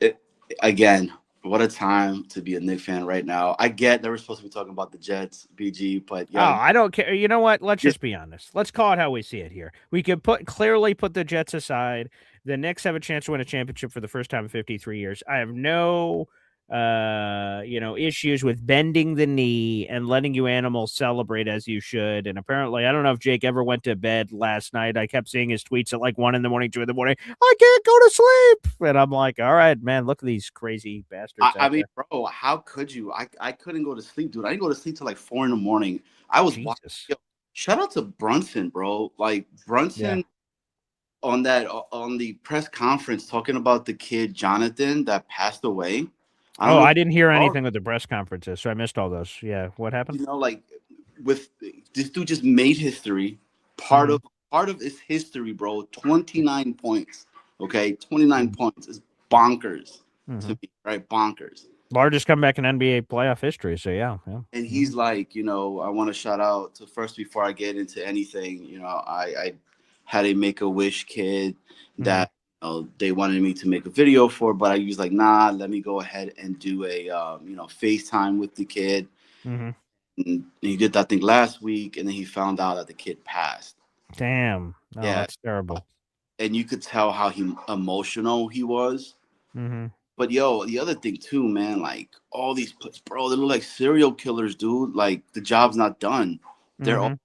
it, again, what a time to be a Knicks fan right now. I get that we're supposed to be talking about the Jets, BG, but Oh, I don't care. You know what? Let's just be honest. Let's call it how we see it here. We could clearly put the Jets aside. The Knicks have a chance to win a championship for the first time in 53 years. I have no issues with bending the knee and letting you animals celebrate as you should. And apparently, I don't know if Jake ever went to bed last night. I kept seeing his tweets at like 1 a.m, 2 a.m. I can't go to sleep. And I'm like, all right, man, look at these crazy bastards I out mean, there. bro, how could you? I couldn't go to sleep, dude. I didn't go to sleep till like 4 a.m. I was watching. Jesus. Yo, shout out to Brunson, bro. Like Yeah. Brunson on the press conference talking about the kid Jonathan that passed away. I didn't hear anything with the press conferences, so I missed all those. Yeah, what happened? Like with this dude just made history. Part of his history, bro. 29 points. Okay, 29 points is bonkers to me, right? Bonkers. Largest comeback in NBA playoff history. So yeah. And he's like, I want to shout out to first before I get into anything. I had a Make-A-Wish kid that they wanted me to make a video for, but I was like, nah, let me go ahead and do a FaceTime with the kid. And he did that thing last week, and then he found out that the kid passed. Damn. Oh, Yeah, that's terrible. and you could tell how emotional he was. But the other thing too, man, like all these bro, they look like serial killers, dude. Like the job's not done. They're all,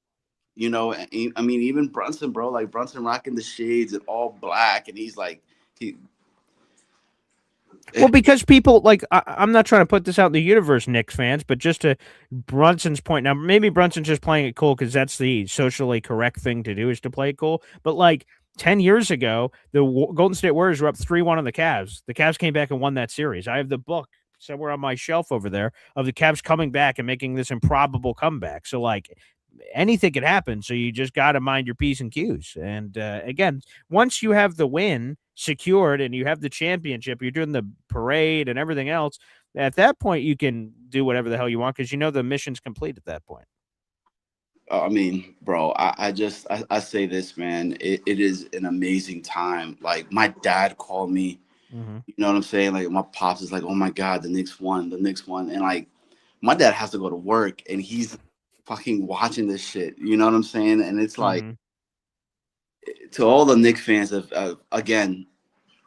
I mean, even Brunson, bro, like Brunson rocking the shades and all black, and he's like, Well, because people like I'm not trying to put this out in the universe, Knicks fans, but just to Brunson's point. Now, maybe Brunson's just playing it cool because that's the socially correct thing to do is to play it cool. But like 10 years ago, the Golden State Warriors were up 3-1 on the Cavs. The Cavs came back and won that series. I have the book somewhere on my shelf over there of the Cavs coming back and making this improbable comeback. So like anything could happen. So you just got to mind your P's and Q's. And again, once you have the win secured and you have the championship, you're doing the parade and everything else. At that point, you can do whatever the hell you want because the mission's complete at that point. I mean, bro, I say this, man. It is an amazing time. Like my dad called me. You know what I'm saying? Like my pops is like, oh my God, the Knicks won. And like my dad has to go to work and he's fucking watching this shit. You know what I'm saying? And it's like, to all the Knicks fans, again,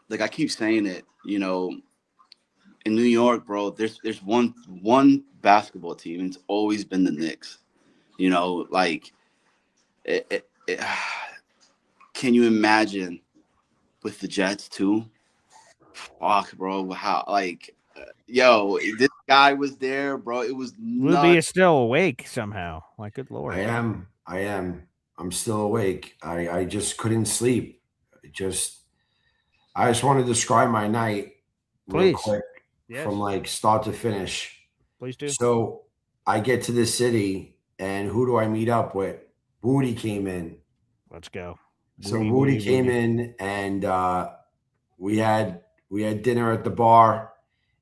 like I keep saying it, you know, in New York, bro, there's one basketball team, and it's always been the Knicks. You know, like, can you imagine with the Jets too? Fuck, bro, how like, yo, this guy was there, bro. It was nuts. Ruby is still awake somehow. Like, good Lord. I am. I'm still awake. I just couldn't sleep. I just want to describe my night real quick from like start to finish. Please do. So I get to the city, and who do I meet up with? Woody came in. Let's go. So Woody came in, and we had dinner at the bar,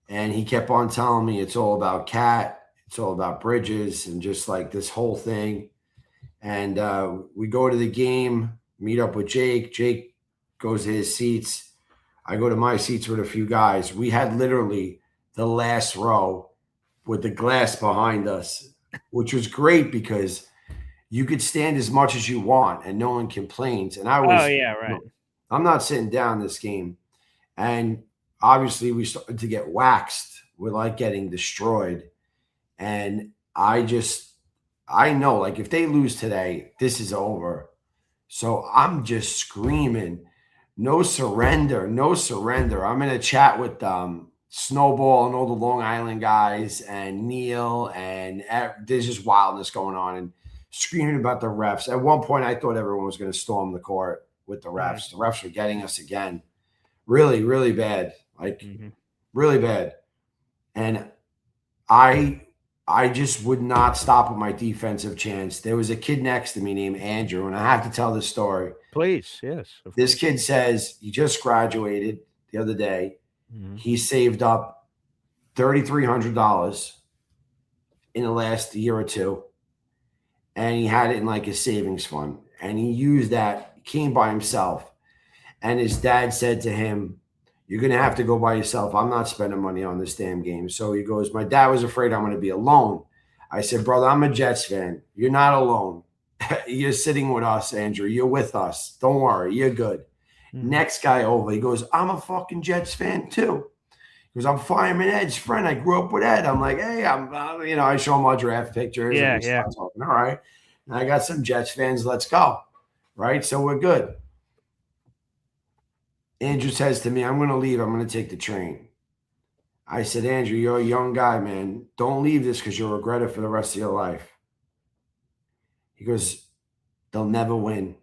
and he kept on telling me it's all about Cat, it's all about Bridges, and just like this whole thing. And we go to the game, meet up with Jake. Jake goes to his seats. I go to my seats with a few guys. We had literally the last row with the glass behind us, which was great because you could stand as much as you want and no one complains. And I was, I'm not sitting down this game. And obviously we started to get waxed. We're like getting destroyed. And I know, like, if they lose today, this is over. So I'm just screaming, no surrender, no surrender. I'm in a chat with Snowball and all the Long Island guys and Neil, and there's just wildness going on and screaming about the refs. At one point, I thought everyone was going to storm the court with the refs. The refs were getting us again. Really, really bad. Like, really bad. And I just would not stop with my defensive chance. There was a kid next to me named Andrew, and I have to tell this story. Please, yes. This kid says he just graduated the other day. He saved up $3,300 in the last year or two, and he had it in like his savings fund. And he used that, came by himself. And his dad said to him, "You're going to have to go by yourself. I'm not spending money on this damn game." So he goes, "My dad was afraid I'm going to be alone." I said, "Brother, I'm a Jets fan. You're not alone. You're sitting with us, Andrew. You're with us. Don't worry. You're good." Next guy over, he goes, "I'm a fucking Jets fan too." He goes, "I'm Fireman Ed's friend. I grew up with Ed." I'm like, "Hey, I show him our draft pictures." Yeah, and talking, all right. And I got some Jets fans. Let's go. Right? So we're good. Andrew says to me, "I'm going to leave. I'm going to take the train." I said, "Andrew, you're a young guy, man. Don't leave this because you'll regret it for the rest of your life." He goes, "They'll never win."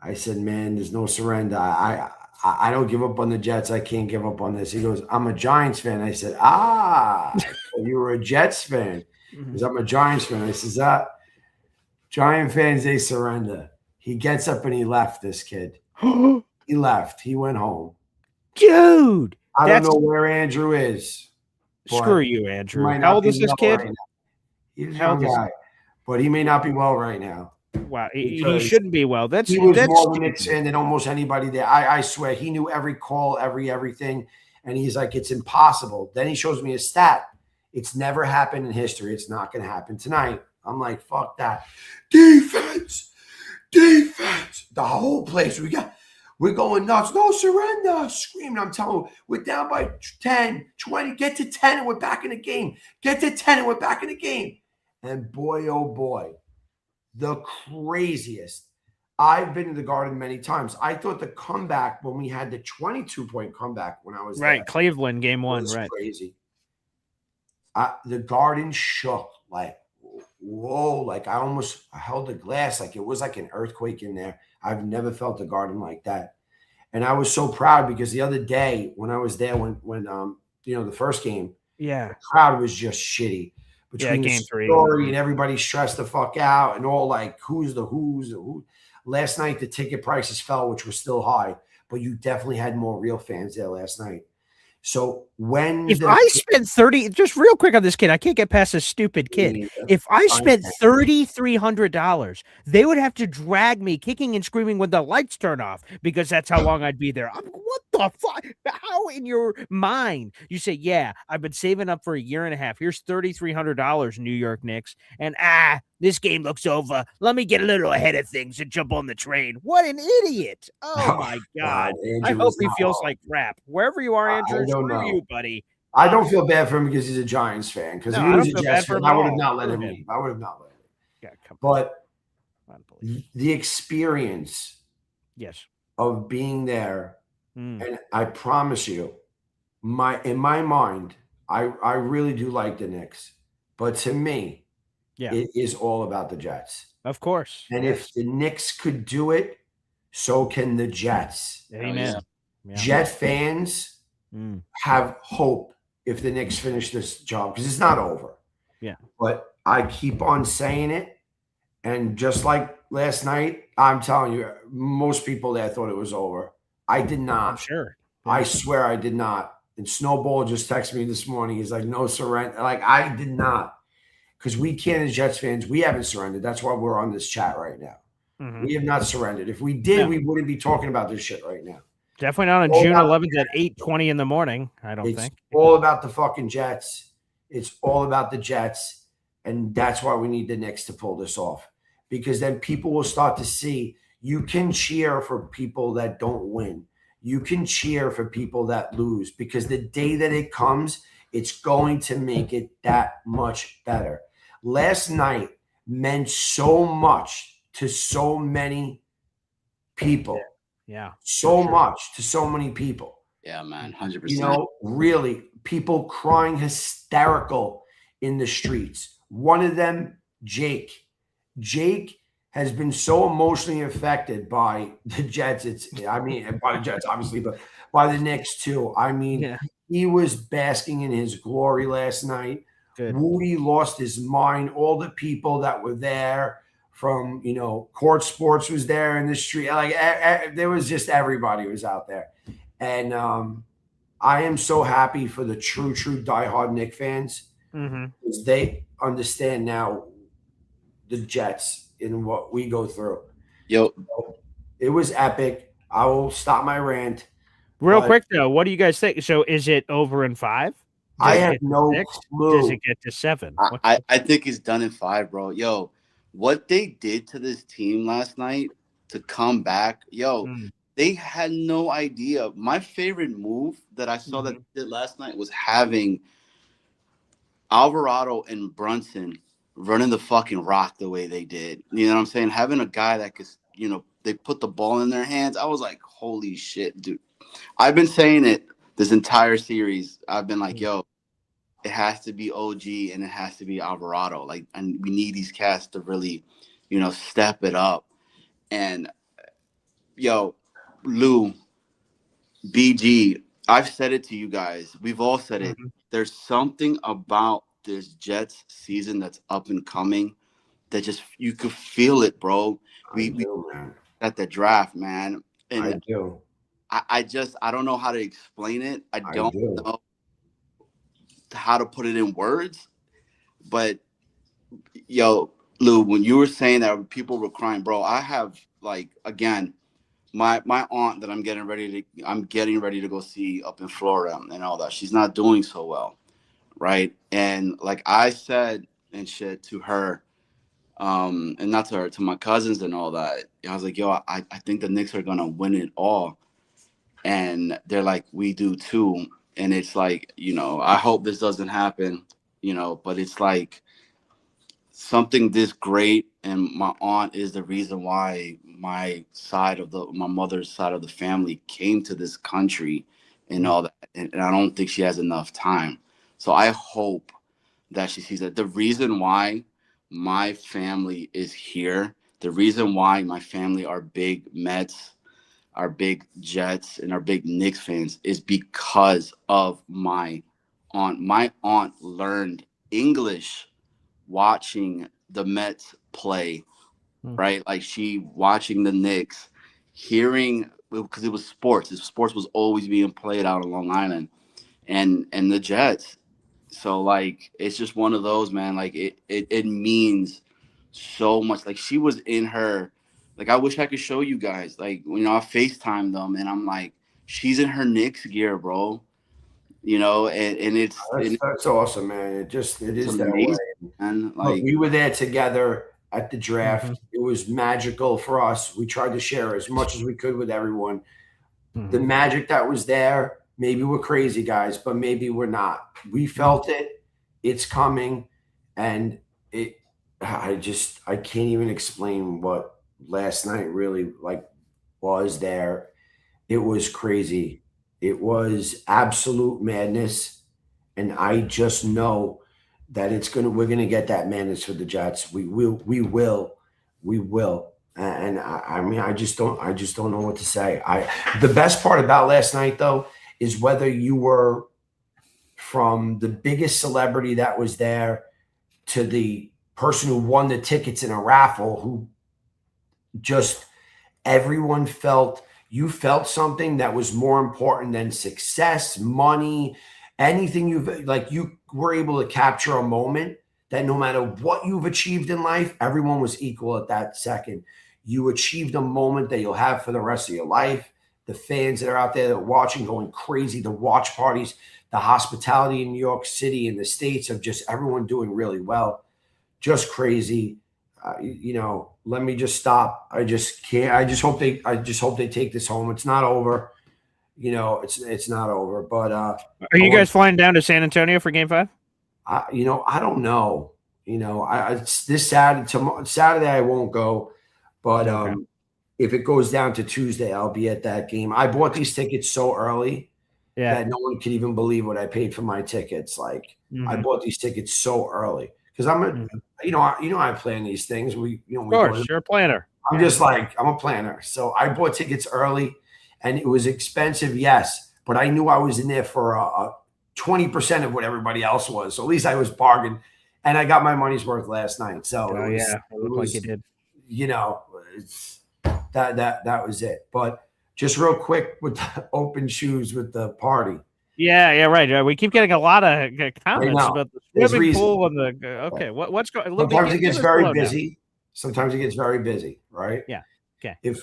I said, "Man, there's no surrender. I don't give up on the Jets. I can't give up on this." He goes, "I'm a Giants fan." I said, you were a Jets fan. He goes, "I'm a Giants fan." I said, Giant fans, they surrender." He gets up and he left, this kid. He left. He went home. Dude. I don't know where Andrew is. Screw you, Andrew. How old is this kid? Right, he's a young guy, but he may not be well right now. Wow, he shouldn't be well. He was more of a Knicks fan than almost anybody there. I swear, he knew every call, everything, and he's like, "It's impossible." Then he shows me a stat. It's never happened in history. It's not going to happen tonight. I'm like, fuck that. Defense. The whole place. We're going nuts. No surrender. Screaming. I'm telling you, we're down by 10, 20. Get to 10 and we're back in the game. Get to 10 and we're back in the game. And boy, oh boy, the craziest. I've been to the Garden many times. I thought the comeback when we had the 22-point comeback when I was there, Cleveland game one, was crazy. The Garden shook like, whoa, like I held the glass like it was like an earthquake in there. I've never felt the Garden like that. And I was so proud because the other day when I was there, when the first game, the crowd was just shitty. Between the story and everybody stressed the fuck out and all like who's the who. Last night the ticket prices fell, which was still high, but you definitely had more real fans there last night. So if I spent 30, just real quick on this kid, I can't get past this stupid kid. If I spent $3,300, they would have to drag me kicking and screaming when the lights turn off because that's how long I'd be there. What the fuck? How in your mind you say, yeah, I've been saving up for a year and a half. Here's $3,300, New York Knicks, and this game looks over. Let me get a little ahead of things and jump on the train. What an idiot! Oh my God! I Andrew hope was he not feels wrong. like crap wherever you are, Andrew. I don't Screw know. you, buddy. I don't feel bad for him because he's a Giants fan. Because if he was a Jets fan, I would have not let him leave. I would have not let him leave. Yeah, come on. But Unbelievable. the experience of being there, and I promise you, in my mind, I really do like the Knicks. But to me, it is all about the Jets. Of course. And if the Knicks could do it, so can the Jets. Amen. Jet fans have hope if the Knicks finish this job because it's not over. Yeah. But I keep on saying it. And just like last night, I'm telling you, most people there thought it was over. I did not. I'm sure. I swear I did not. And Snowball just texted me this morning. He's like, no surrender. Like, I did not. Because we can't, as Jets fans, we haven't surrendered. That's why we're on this chat right now. We have not surrendered. If we did, we wouldn't be talking about this shit right now. Definitely not on June 11th at 8:20 in the morning, I don't think. It's all about the fucking Jets. It's all about the Jets. And that's why we need the Knicks to pull this off. Because then people will start to see you can cheer for people that don't win. You can cheer for people that lose. Because the day that it comes, it's going to make it that much better. Last night meant so much to so many people. Yeah. So much to so many people. Yeah, man, 100%. You know, really, people crying hysterical in the streets. One of them, Jake. Jake has been so emotionally affected by the Jets. By the Jets, obviously, but by the Knicks too. I mean, he was basking in his glory last night. Good. Woody lost his mind. All the people that were there from, Court Sports was there in the street. Like there was just everybody was out there. And I am so happy for the true diehard Knicks fans because they understand now the Jets and what we go through. It was epic. I will stop my rant. Real quick though, what do you guys think? So is it over in 5? I have no clue. Does it get to 7? I think it's done in 5, bro. Yo, what they did to this team last night to come back, they had no idea. My favorite move that I saw that they did last night was having Alvarado and Brunson running the fucking rock the way they did. You know what I'm saying? Having a guy that could, they put the ball in their hands. I was like, holy shit, dude. I've been saying it this entire series. I've been like, yo, it has to be OG and it has to be Alvarado. Like, and we need these cats to really, step it up. And yo, Lou, BG, I've said it to you guys. We've all said it. There's something about this Jets season that's up and coming that just you could feel it, bro. We at the draft, man. And I do. I don't know how to explain it. I don't know how to put it in words. But yo, Lou, when you were saying that people were crying, bro, I have again, my aunt that I'm getting ready to go see up in Florida and all that. She's not doing so well. Right. And like I said and shit to her, and not to her, to my cousins and all that. I was like, yo, I think the Knicks are going to win it all. And they're like, we do too. And it's like, I hope this doesn't happen, but it's like something this great. And my aunt is the reason why my mother's side of the family came to this country and all that. And I don't think she has enough time. So I hope that she sees that. The reason why my family is here, the reason why my family are big Mets, are big Jets, and are big Knicks fans is because of my aunt. My aunt learned English watching the Mets play, right? Like she watching the Knicks, hearing, because it was sports. Sports was always being played out on Long Island, and the Jets. So like it's just one of those, man. Like it means so much. Like she was in her, like I wish I could show you guys. Like I FaceTime them and I'm like, she's in her Knicks gear, bro. You know, and That's awesome, man. It is that amazing, way. man. Look, Like, we were there together at the draft. It was magical for us. We tried to share as much as we could with everyone. The magic that was there, maybe we're crazy guys, but maybe we're not. We felt it. It's coming. And I can't even explain what last night really like was there. It was crazy. It was absolute madness. And I just know that we're gonna get that madness for the Jets. We will. And I mean, I just don't know what to say. The best part about last night though is whether you were from the biggest celebrity that was there to the person who won the tickets in a raffle, who just everyone felt you felt something that was more important than success, money, anything you were able to capture a moment that no matter what you've achieved in life, everyone was equal at that second. You achieved a moment that you'll have for the rest of your life. The fans that are out there that are watching, going crazy, the watch parties, the hospitality in New York City and the States of just everyone doing really well. Just crazy. Let me just stop. I just can't. I just hope they take this home. It's not over. It's not over. But are you guys flying down to San Antonio for Game 5? I don't know. This Saturday I won't go, but if it goes down to Tuesday, I'll be at that game. I bought these tickets so early that no one can even believe what I paid for my tickets. Like I bought these tickets so early because I'm I plan these things. Of course, you're a planner. I'm just like I'm a planner, so I bought tickets early, and it was expensive, yes, but I knew I was in there for 20% of what everybody else was. So at least I was bargained, and I got my money's worth last night. So it looked like you did. That was it. But just real quick with the open shoes with the party. Yeah, right. We keep getting a lot of comments about the swimming pool and the. Okay, what's going? Sometimes it gets very busy. Sometimes it gets very busy, right? Yeah. Okay. If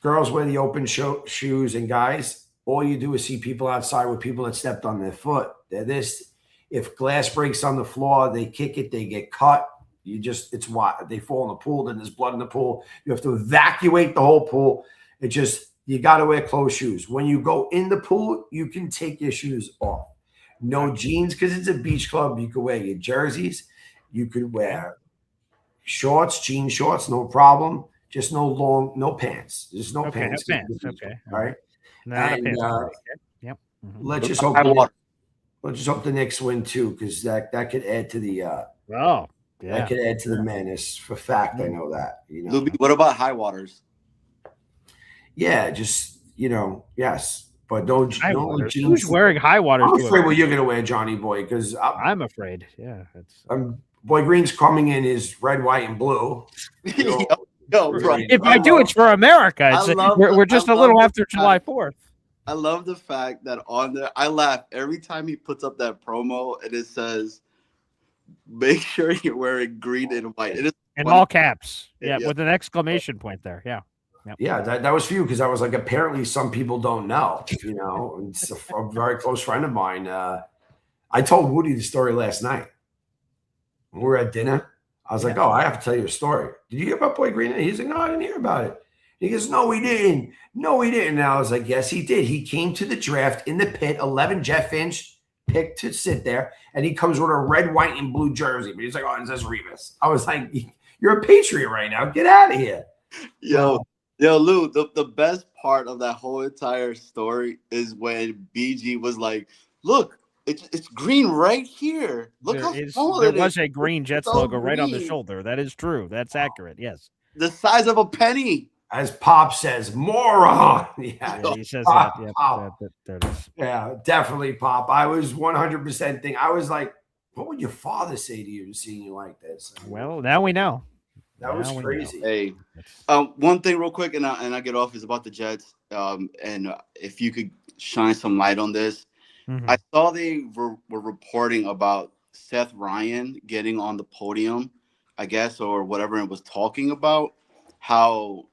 girls wear the open shoes and guys, all you do is see people outside with people that stepped on their foot. If glass breaks on the floor, they kick it, they get cut. It's what they fall in the pool, then there's blood in the pool. You have to evacuate the whole pool. You got to wear closed shoes. When you go in the pool, you can take your shoes off. No jeans because it's a beach club. You could wear your jerseys. You could wear shorts, jean shorts, no problem. Just no pants. Just no pants. No pants. Okay. All right. Yep. Let's just hope the Knicks win too, because that could add to the that could add to the menace. For fact, I know that. What about high waters? Yeah, just yes, but don't jeans. Who's wearing high waters? I'm afraid what you're gonna wear, Johnny Boy, because I'm afraid. Yeah, Boy Green's coming in his red, white, and blue. If I do, it's for America. We're just a little after July 4th. I love the fact that on there, I laugh every time he puts up that promo and it says, "Make sure you're wearing green and white." It is in all caps, with an exclamation point there. Yeah. Yep. Yeah, that was for you because I was like, apparently some people don't know. It's a very close friend of mine. I told Woody the story last night. When we were at dinner, I was like, "Oh, I have to tell you a story. Did you hear about Boy Green?" He's like, "No, I didn't hear about it." He goes, "No, we didn't. No, he didn't." And I was like, "Yes, he did. He came to the draft in the pit. 11 Jet fans picked to sit there, and he comes with a red, white, and blue jersey. But he's like, 'Oh, it says Revis.'" I was like, "You're a Patriot right now. Get out of here." Yo, Lou, the best part of that whole entire story is when BG was like, "Look, it's green right here. Look how small it is." There was a green Jets logo right on the shoulder. That is true. That's accurate. Yes. The size of a penny. As Pop says, moron. Yeah, he says that. Yeah, there it is. Yeah, definitely, Pop. I was 100% thinking. I was like, what would your father say to you seeing you like this? Well, now we know. That was crazy. Hey, one thing real quick, and I get off, is about the Jets. And if you could shine some light on this. I saw they were reporting about Seth Ryan getting on the podium, I guess, or whatever it was talking about, how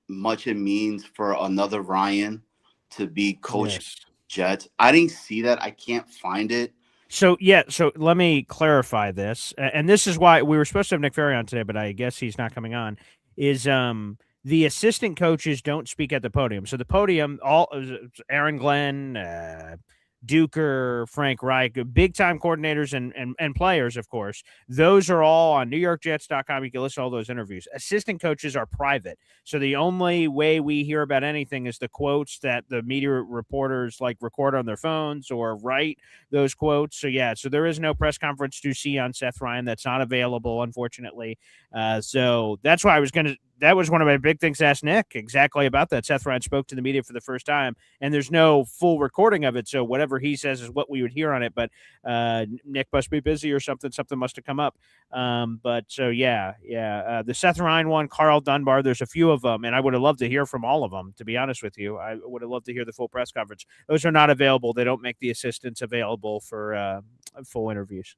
much it means for another Ryan to be coaching Yes. Jets. I didn't see that. I can't find it. So let me clarify this, and this is why we were supposed to have Nick Ferry on today, but I guess he's not coming on. Is the assistant coaches don't speak at the podium. So the podium, all Aaron Glenn, Duker, Frank Reich, big time coordinators and players, of course. Those are all on NewYorkJets.com. You can listen to all those interviews. Assistant coaches are private. So the only way we hear about anything is the quotes that the media reporters like record on their phones or write those quotes. So so there is no press conference to see on Seth Ryan. That's not available, unfortunately. So that's why that was one of my big things to ask Nick exactly about that. Seth Ryan spoke to the media for the first time, and there's no full recording of it. So whatever he says is what we would hear on it. But Nick must be busy or something. Something must have come up. The Seth Ryan one, Carl Dunbar, there's a few of them, and I would have loved to hear from all of them, to be honest with you. I would have loved to hear the full press conference. Those are not available. They don't make the assistants available for full interviews.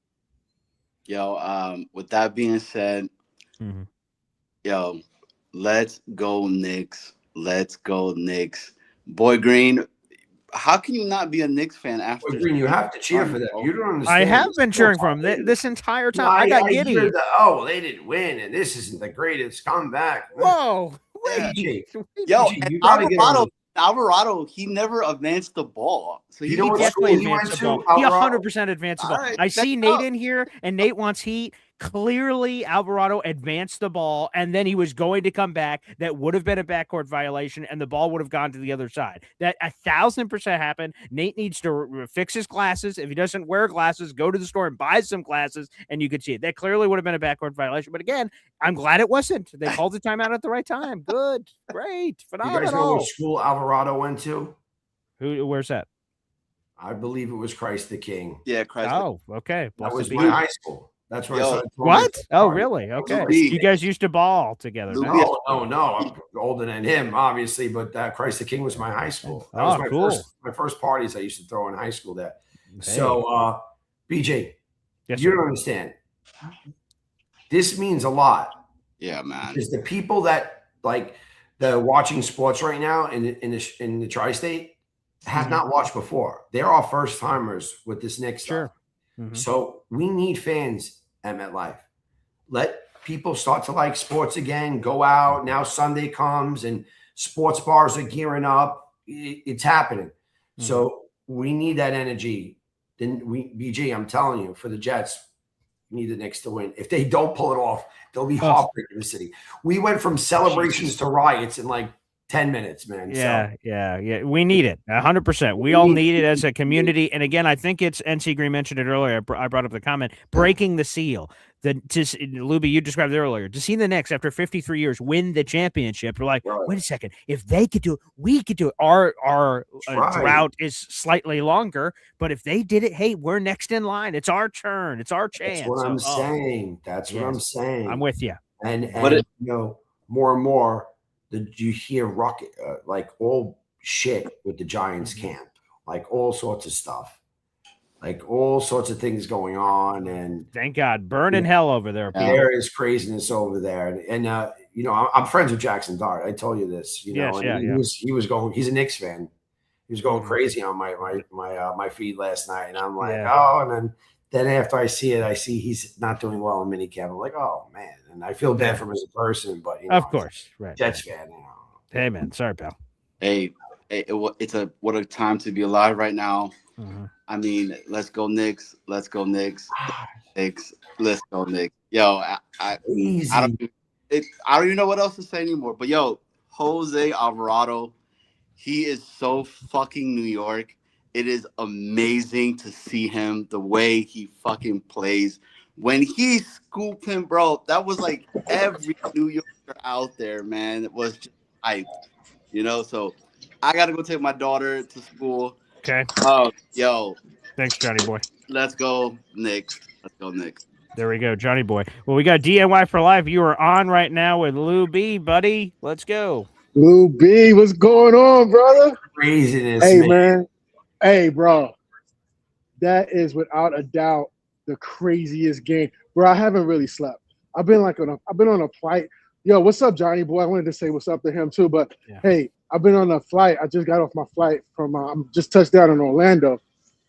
With that being said, let's go Knicks. Let's go Knicks. Boy Green, how can you not be a Knicks fan after? Boy Green, you have to cheer for them. You don't understand. I have been cheering for them this entire time. I got giddy. They didn't win, and this isn't the greatest comeback. Whoa. Wait. Alvarado, he never advanced the ball. So he definitely advanced the ball. He 100% advanced the ball. Right, I see Nate in here, and Nate wants heat. Clearly, Alvarado advanced the ball, and then he was going to come back. That would have been a backcourt violation, and the ball would have gone to the other side. That 1,000% happened. Nate needs to fix his glasses. If he doesn't wear glasses, go to the store and buy some glasses, and you could see it. That clearly would have been a backcourt violation. But again, I'm glad it wasn't. They called the timeout at the right time. Good. Great. Phenomenal. You guys know what school Alvarado went to? Where's that? I believe it was Christ the King. Yeah, Christ. Oh, okay. That was my high school. That's where I started. What? Oh, really? Okay. You guys used to ball together. No. I'm older than him, obviously, but Christ the King was my high school. That was my first parties I used to throw in high school there. Hey. So, BJ, you don't understand. This means a lot. Yeah, man. Because the people that they're watching sports right now in the tri-state have not watched before. They're all first timers with this Knicks stuff. So we need fans at MetLife. Let people start to like sports again. Go out. Now Sunday comes and sports bars are gearing up. It's happening. So we need that energy. Then BG, I'm telling you, for the Jets, we need the Knicks to win. If they don't pull it off, they'll be heartbreaking in the city. We went from celebrations to riots in 10 minutes, man. Yeah. We need it 100%. We all need it as a community. And again, I think it's NC Green mentioned it earlier. I brought up the comment, breaking the seal. Luby, you described it earlier. To see the Knicks after 53 years win the championship, we're like, wait a second. If they could do it, we could do it. Our drought is slightly longer, but if they did it, hey, we're next in line. It's our turn. It's our chance. That's what I'm saying. That's what I'm saying. I'm with you. And more and more, you hear rocket all shit with the Giants camp, all sorts of stuff, all sorts of things going on. And thank God, burning hell over there. There is craziness over there, and I'm friends with Jackson Dart. I told you this, He was going. He's a Knicks fan. He was going crazy on my feed last night, and I'm like, and then after I see he's not doing well in minicamp. I'm like, oh man. And I feel bad for him as a person, but of course, right? Jets fan, Hey man, sorry, pal. Hey, what a time to be alive right now. I mean, let's go Knicks. Let's go Knicks. Knicks. Let's go Knicks. Yo, I don't even know what else to say anymore. But Jose Alvarado, he is so fucking New York. It is amazing to see him, the way he fucking plays. When he scooped him, bro, that was like every New Yorker out there, man. It was just hype, So I got to go take my daughter to school. Okay. Thanks, Johnny boy. Let's go Knicks. There we go, Johnny boy. Well, we got DNY for life. You are on right now with Lou B, buddy. Let's go. Lou B, what's going on, brother? Craziness. Hey, man. Hey, bro. That is without a doubt the craziest game, bro. I haven't really slept. I've been on a flight. Yo, what's up, Johnny boy? I wanted to say what's up to him too, but hey, I've been on a flight. I just got off my flight from. I'm just touched down in Orlando.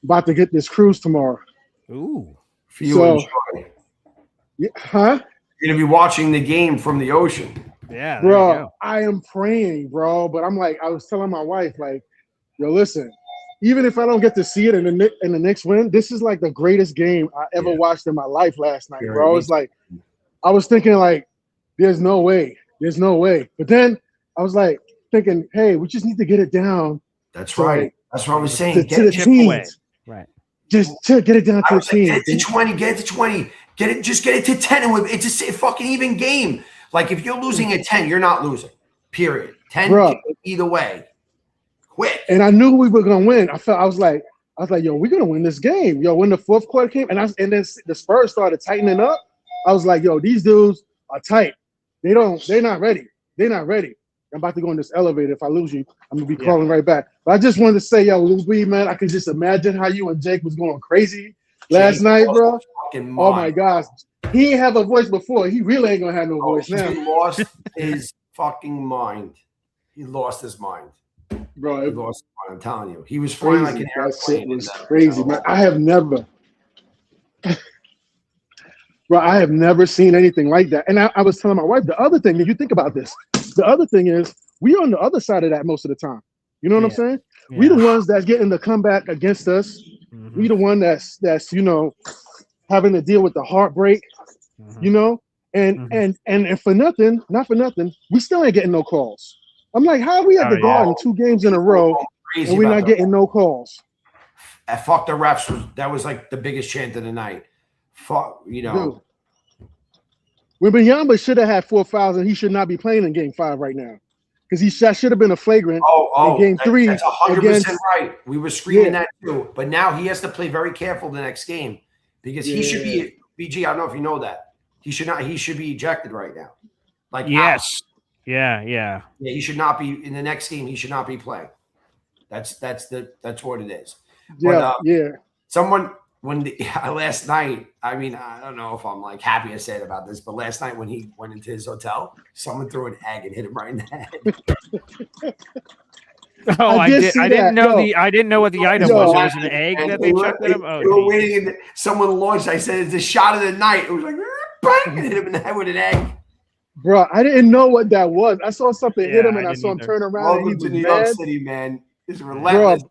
About to get this cruise tomorrow. Ooh. For you So, enjoy. yeah, huh? You're gonna be watching the game from the ocean. Yeah, there you Bro, go. I am praying, bro. But I'm like, I was telling my wife, like, yo, listen, even if I don't get to see it in the Knicks win, this is like the greatest game I ever watched in my life last night, bro. It's like, I was thinking, like, there's no way. But then I was like thinking, hey, we just need to get it down. That's right. Like, that's what I was saying. To the teams. Right. Just to get it down to the team. Get it to 20. Get it to 20. Just get it to 10. And it's a fucking even game. Like, if you're losing at 10, you're not losing. Period. 10 either way. Quick. And I knew we were gonna win. I was like, yo, we're gonna win this game. Yo, when the fourth quarter came, and then the Spurs started tightening up, I was like, yo, these dudes are tight. They're not ready. I'm about to go in this elevator. If I lose you, I'm gonna be calling right back. But I just wanted to say, yo, Lou B, man, I could just imagine how you and Jake was going crazy last night, bro. Oh my gosh. He ain't have a voice before. He really ain't gonna have no voice now. He lost his fucking mind. He lost his mind. Bro, he lost his mind, I'm telling you. He was flying like an airplane. It was crazy, man. I have never seen anything like that. And I was telling my wife, the other thing, if you think about this, the other thing is we on the other side of that most of the time. You know what I'm saying? Yeah. We the ones that's getting the comeback against us. Mm-hmm. We the one that's having to deal with the heartbreak, and for nothing, not for nothing, we still ain't getting no calls. I'm like, how are we at the Garden 2 games in a row and we're not getting no calls? Fuck the refs. That was like the biggest chant of the night. Fuck, Dude. When Biyamba should have had 4 fouls and he should not be playing in game 5 right now. Because that should have been a flagrant in game 3. That's 100% right. We were screaming that too. But now he has to play very careful the next game because he should be BG. I don't know if you know that. He should not. He should be ejected right now. Like yes, yeah. He should not be in the next game. He should not be playing. That's what it is. Yeah, Someone. Last night, I mean, I don't know if I'm like happy I said about this, but last night when he went into his hotel, someone threw an egg and hit him right in the head. Oh, I didn't know what the item was. It was an egg that they chucked at him. Oh, we were waiting, and someone launched. I said, "It's a shot of the night." It was like, bang, and hit him in the head with an egg. Bro, I didn't know what that was. I saw something hit him, and I saw him turn around. Welcome to New York City, man. It's relentless. Bro,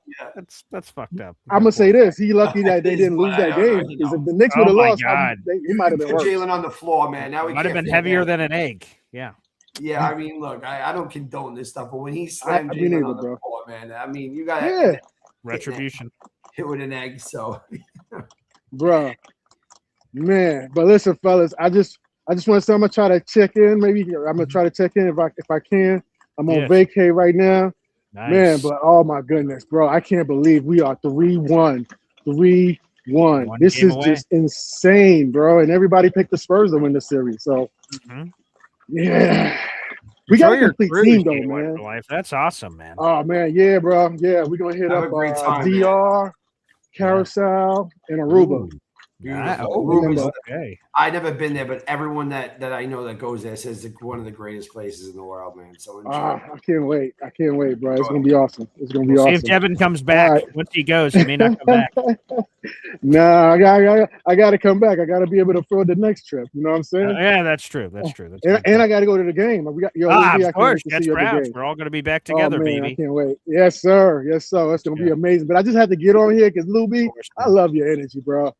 that's fucked up. I'm gonna say this: he lucky that they didn't lose that game. Because if the Knicks would have lost, he might have been worse. Jalen on the floor, man. Now he might have been heavier than an egg. Yeah. Yeah, I mean, look, I don't condone this stuff, but when he slammed Jalen on the floor, man, I mean, you got retribution. Hit with an egg, so. Bro, man, but listen, fellas, I just want to say I'm gonna try to check in. Maybe I'm gonna try to check in if I can. I'm on vacay right now. Nice. Man, but oh my goodness, bro, I can't believe we are 3-1. 3-1. This is just insane, bro. And everybody picked the Spurs to win the series. So, yeah. We got a complete team, though, man. That's awesome, man. Oh, man. Yeah, bro. Yeah, we're going to hit up DR, Carousel, and Aruba. Okay. I've never been there, but everyone that I know that goes there says it's one of the greatest places in the world, man. So I can't wait. Bro. It's gonna be awesome. It's gonna be awesome. See if Devin comes back. Once he goes, he may not come back. No, I got to come back. I got to be able to afford the next trip. You know what I'm saying? Yeah, that's true. And I got to go to the game. Of course, that's Browns. We're all gonna be back together, baby. I can't wait. Yes, sir. It's gonna be amazing. But I just had to get on here because Luby, I love your energy, bro.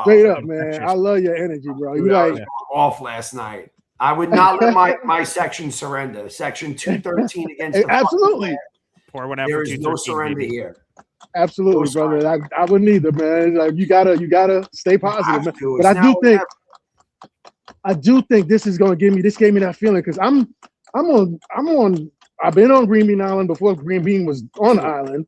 Straight up, man. I love your energy, bro. You like off last night. I would not let my section surrender. Section 213 against the absolutely. Pour one out. There is no surrender here. Absolutely, brother. I wouldn't either, man. Like you gotta stay positive, man. But I do think this is gonna give me that feeling because I've been on Green Bean Island before Green Bean was on the island,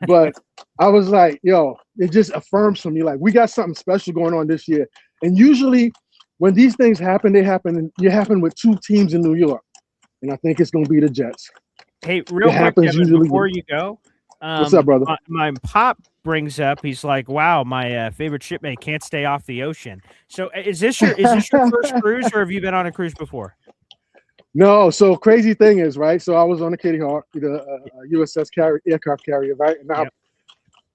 but I was like, yo, it just affirms for me, like, we got something special going on this year. And usually when these things happen, they happen with 2 teams in New York. And I think it's going to be the Jets. Hey, real quick, Kevin, before you go. What's up, brother? My pop brings up, he's like, wow, my favorite shipmate can't stay off the ocean. So is this your first cruise or have you been on a cruise before? No, so crazy thing is, right? So I was on the Kitty Hawk, the USS aircraft carrier, right? And now,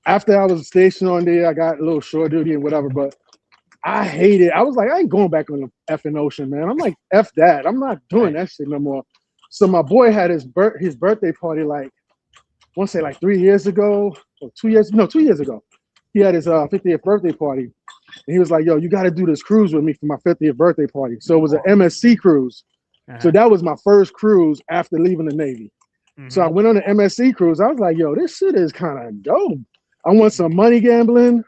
after I was stationed on there, I got a little shore duty and whatever, but I hate it. I was like, I ain't going back on the effing ocean, man. I'm like, F that. I'm not doing that shit no more. So my boy had his birthday party, like, I want to say like 3 years ago, or 2 years, no, 2 years ago. He had his 50th birthday party. And he was like, yo, you got to do this cruise with me for my 50th birthday party. So it was an MSC cruise. So that was my first cruise after leaving the Navy. So I went on the MSC cruise. I was like, yo, this shit is kind of dope. I want some money gambling.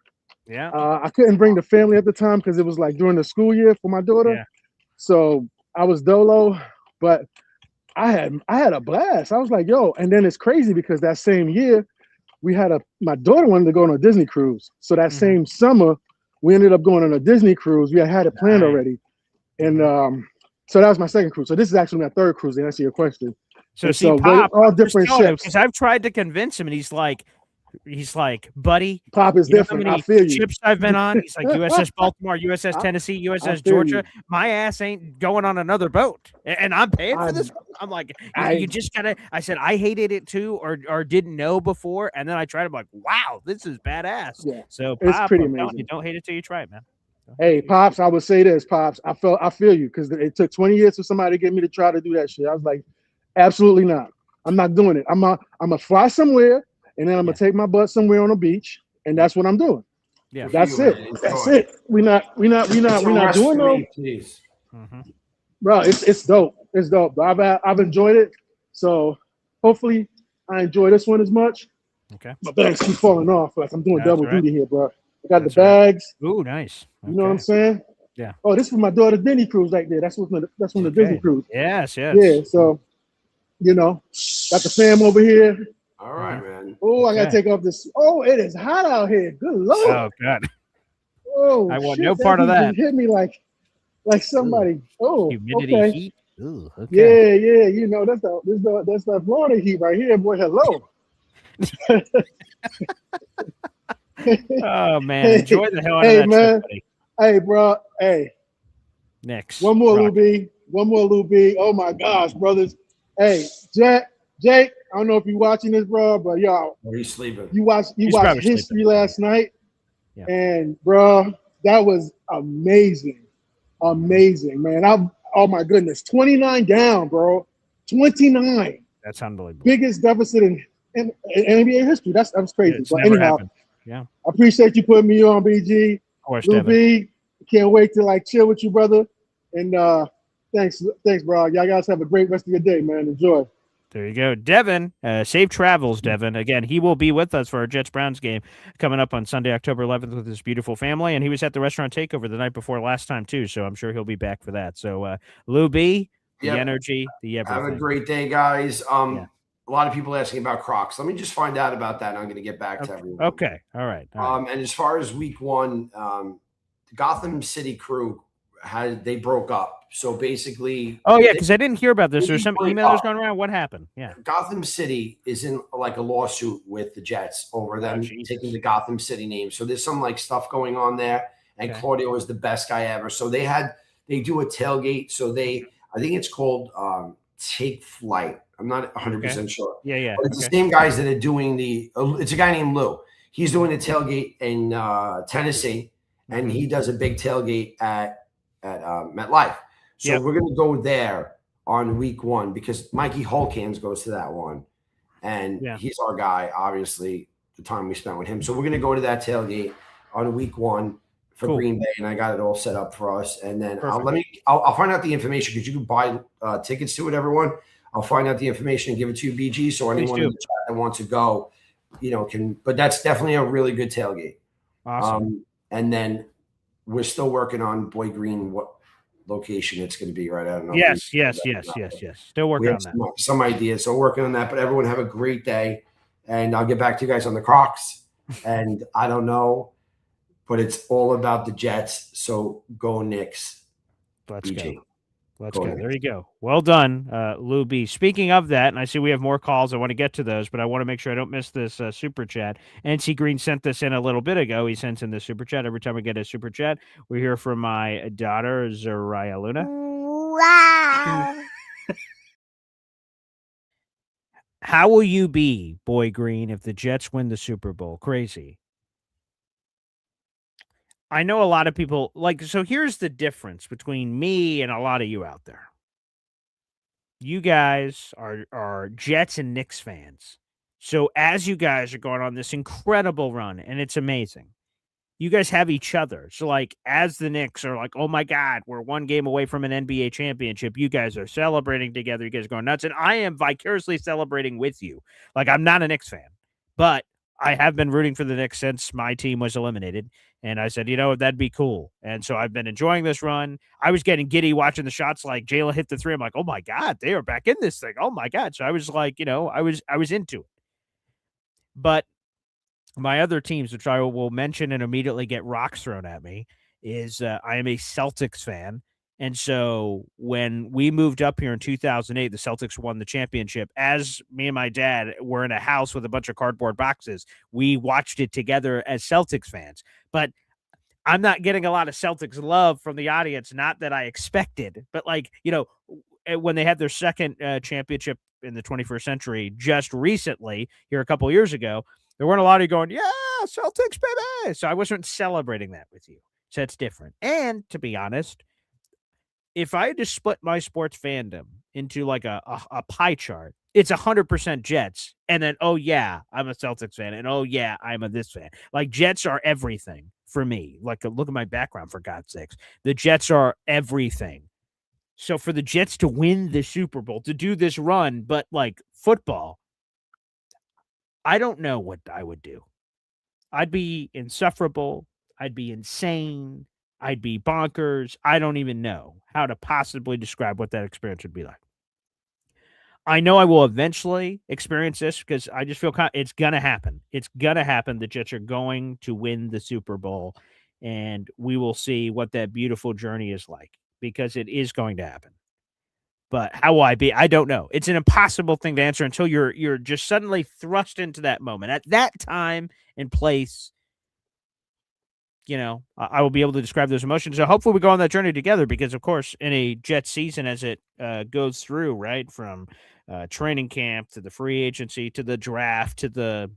Yeah. I couldn't bring the family at the time because it was like during the school year for my daughter. Yeah. So I was dolo, but I had a blast. I was like, yo, and then it's crazy because that same year my daughter wanted to go on a Disney cruise. So that same summer, we ended up going on a Disney cruise. We had it planned already. And so that was my second cruise. So this is actually my third cruise to answer your question. So see, Pop, all different ships. Because I've tried to convince him, and he's like, buddy, Pop is different. I feel you. Ships I've been on. He's like USS Baltimore, USS Tennessee, USS Georgia. You. My ass ain't going on another boat, and I'm paying for this. I'm like, you just gotta. I said I hated it too, or didn't know before, and then I tried. I'm like, wow, this is badass. Yeah, so it's Pop, pretty amazing. You don't hate it till you try it, man. Hey, Pops, I would say this, Pops. I feel you because it took 20 years for somebody to get me to try to do that shit. I was like, absolutely not. I'm not doing it. I'm gonna fly somewhere, and then I'm gonna take my butt somewhere on a beach, and that's what I'm doing. Yeah, that's it. That's it. We're not doing no. Bro, it's dope. It's dope. I've enjoyed it. So hopefully I enjoy this one as much. Okay. My bags keep falling off. Like I'm doing double duty here, bro. I got the bags. Ooh, nice. You know what I'm saying? Yeah. Oh, this was my daughter Disney cruise right there. That's when the Disney cruise. Yes. Yeah. So, got the fam over here. All right, man. Oh, I gotta take off this. Oh, it is hot out here. Good lord. Oh God. Oh, I want no part of that. Hit me like somebody. Oh, humidity, okay. heat. Ooh, okay. Yeah. That's the Florida heat right here, boy. Hello. Oh man, enjoy the hell out of that man. trip, Hey, bro. Hey. Next. One more Lou B. Oh my gosh, brothers. Hey, Jake. I don't know if you're watching this, bro, but y'all. He's sleeping. You watched History sleeping last night, yeah. And bro, that was amazing, man. Oh my goodness, 29 down, bro. 29. That's unbelievable. Biggest deficit in NBA history. That was crazy. But anyhow. Happened. Yeah. I appreciate you putting me on, BG. Of course, Lou B. Can't wait to chill with you, brother. And thanks, bro. Y'all guys have a great rest of your day, man. Enjoy. There you go. Devin, safe travels, Devin. Again, he will be with us for our Jets-Browns game coming up on Sunday, October 11th with his beautiful family. And he was at the restaurant takeover the night before last time, too. So I'm sure he'll be back for that. So, Lou B, the energy, the everything. Have a great day, guys. A lot of people asking about Crocs. Let me just find out about that, and I'm going to get back to everyone. Okay. All right. And as far as week one, the Gotham City crew they broke up. So basically, because I didn't hear about this. There's some email that was going around. What happened? Yeah, Gotham City is in like a lawsuit with the Jets over them taking the Gotham City name. So there's some stuff going on there. And Claudio is the best guy ever. So they do a tailgate. So I think it's called Take Flight. I'm not 100% sure. Yeah. But it's the same guys that are doing it's a guy named Lou. He's doing the tailgate in Tennessee, and he does a big tailgate at MetLife. So we're going to go there on week one because Mikey Holkins goes to that one. And he's our guy, obviously, the time we spent with him. So we're going to go to that tailgate on week one for Green Bay, and I got it all set up for us. And then I'll find out the information because you can buy tickets to it, everyone. I'll find out the information and give it to you, BG, so anyone in the chat that wants to go, can. But that's definitely a really good tailgate. Awesome. And then we're still working on Boy Green, what location it's going to be, right? I don't know. Yes. Still working on that. Some ideas. So working on that, but everyone have a great day. And I'll get back to you guys on the Crocs. And I don't know, but it's all about the Jets. So go Knicks. Let's BG. go. Let's go. There you go. Well done, Lou B. Speaking of that, and I see we have more calls. I want to get to those, but I want to make sure I don't miss this super chat. NC Green sent this in a little bit ago. He sends in the super chat. Every time we get a super chat, we hear from my daughter, Zariah Luna. Wow. How will you be, Boy Green, if the Jets win the Super Bowl? Crazy. I know a lot of people so here's the difference between me and a lot of you out there. You guys are Jets and Knicks fans. So as you guys are going on this incredible run, and it's amazing, you guys have each other. So, as the Knicks are like, oh my God, we're one game away from an NBA championship, you guys are celebrating together. You guys are going nuts. And I am vicariously celebrating with you. I'm not a Knicks fan, but I have been rooting for the Knicks since my team was eliminated. And I said, that'd be cool. And so I've been enjoying this run. I was getting giddy watching the shots like Jayla hit the three. I'm like, oh my God, they are back in this thing. Oh my God. So I was like, I was into it. But my other teams, which I will mention and immediately get rocks thrown at me, is I am a Celtics fan. And so when we moved up here in 2008, the Celtics won the championship. As me and my dad were in a house with a bunch of cardboard boxes, we watched it together as Celtics fans. But I'm not getting a lot of Celtics love from the audience, not that I expected. But, when they had their second championship in the 21st century just recently, here a couple of years ago, there weren't a lot of you going, yeah, Celtics, baby. So I wasn't celebrating that with you. So it's different. And to be honest, if I had to split my sports fandom into a pie chart, it's 100% Jets. And then, oh, yeah, I'm a Celtics fan. And, oh, yeah, I'm a this fan. Jets are everything for me. Look at my background, for God's sakes. The Jets are everything. So for the Jets to win the Super Bowl, to do this run, but football, I don't know what I would do. I'd be insufferable. I'd be insane. I'd be bonkers. I don't even know how to possibly describe what that experience would be like. I know I will eventually experience this because I just feel it's going to happen. It's going to happen. The Jets are going to win the Super Bowl, and we will see what that beautiful journey is like because it is going to happen. But how will I be? I don't know. It's an impossible thing to answer until you're just suddenly thrust into that moment. At that time and place, I will be able to describe those emotions. So hopefully we go on that journey together because, of course, in a Jets season as it goes through, right, from training camp to the free agency to the draft to the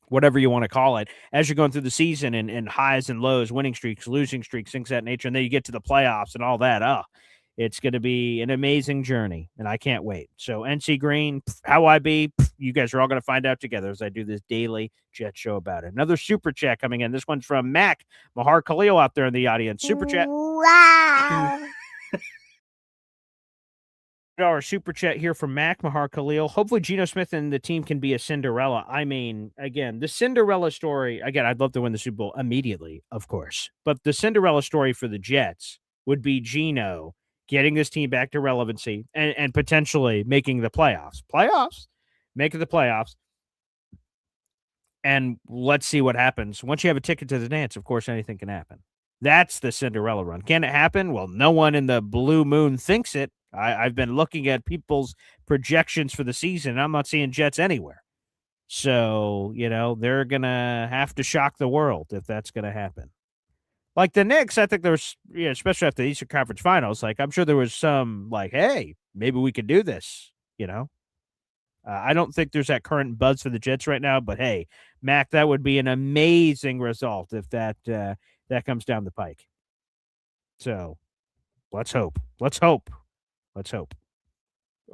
whatever you want to call it, as you're going through the season and highs and lows, winning streaks, losing streaks, things of that nature, and then you get to the playoffs and all that. It's going to be an amazing journey, and I can't wait. So, NC Green, how I be, you guys are all going to find out together as I do this daily Jet show about it. Another super chat coming in. This one's from Mac Mahar Khalil out there in the audience. Super chat. Wow. Our super chat here from Mac Mahar Khalil. Hopefully Geno Smith and the team can be a Cinderella. I mean, again, the Cinderella story, again, I'd love to win the Super Bowl immediately, of course. But the Cinderella story for the Jets would be Geno getting this team back to relevancy and potentially making the playoffs. Making the playoffs. And let's see what happens. Once you have a ticket to the dance, of course, anything can happen. That's the Cinderella run. Can it happen? Well, no one in the blue moon thinks it. I've been looking at people's projections for the season, and I'm not seeing Jets anywhere. So, they're going to have to shock the world if that's going to happen. Like the Knicks, I think there's, especially after the Eastern Conference Finals, I'm sure there was some hey, maybe we could do this, I don't think there's that current buzz for the Jets right now, but hey, Mac, that would be an amazing result if that comes down the pike. So let's hope.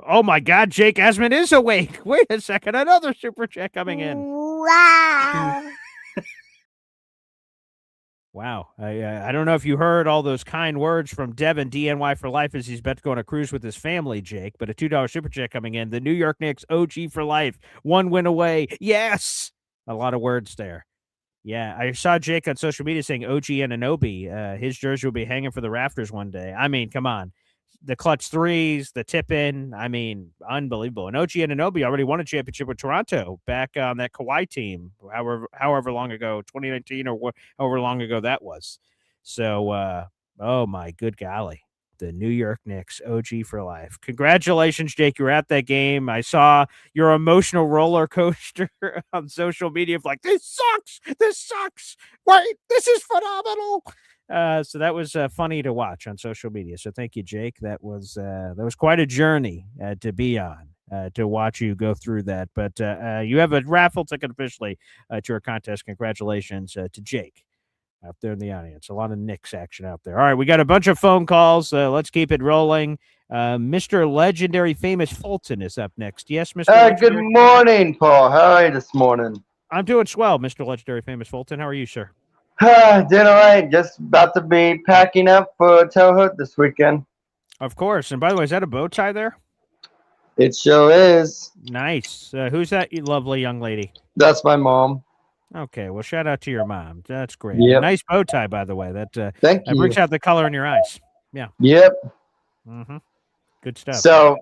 Oh my God, Jake Esmond is awake. Wait a second, another super chat coming in. Wow. Wow. I don't know if you heard all those kind words from Devin, DNY for life, as he's about to go on a cruise with his family, Jake. But a $2 super chat coming in. The New York Knicks, OG for life. 1 win away. Yes. A lot of words there. Yeah. I saw Jake on social media saying OG Anunoby. His jersey will be hanging for the rafters one day. I mean, come on. The clutch threes, the tip in. I mean, unbelievable. And OG Anunoby already won a championship with Toronto back on that Kawhi team, however long ago, 2019 or however long ago that was. So, oh my good golly, the New York Knicks, OG for life. Congratulations, Jake. You were at that game. I saw your emotional roller coaster on social media of this sucks. Wait, this is phenomenal. So that was funny to watch on social media. So thank you, Jake. That was quite a journey to be on. to watch you go through that. But you have a raffle ticket officially to our contest. Congratulations to Jake out there in the audience. A lot of Knicks action out there. All right, we got a bunch of phone calls. Let's keep it rolling. Mr. Legendary Famous Fulton is up next. Yes, Mr. Good morning, Paul. How are you this morning? I'm doing swell, Mr. Legendary Famous Fulton. How are you, sir? Doing all right. Just about to be packing up for Tail Hood this weekend. Of course. And by the way, is that a bow tie there? It sure is. Nice. Who's that lovely young lady? That's my mom. Okay, well, shout out to your mom. That's great. Yep. Nice bow tie, by the way. That Thank you. brings out the color in your eyes. Yeah. Yep. Mm-hmm. Good stuff. So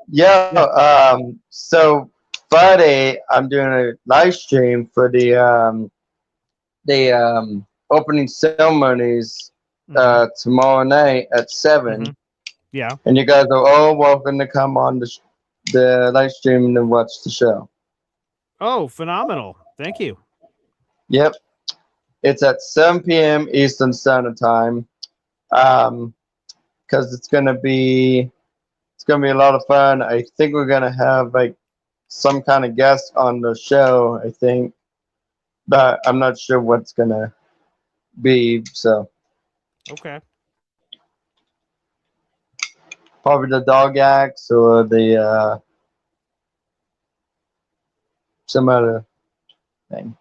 so Friday I'm doing a live stream for the opening ceremonies tomorrow night at 7. Mm-hmm. Yeah. And you guys are all welcome to come on the live stream and watch the show. Oh, phenomenal. Thank you. Yep. It's at 7 p.m. Eastern Standard Time. Because it's gonna be a lot of fun. I think we're gonna have like some kind of guest on the show, I think. But I'm not sure what's gonna be, so okay. Probably the dog acts or the some other thing.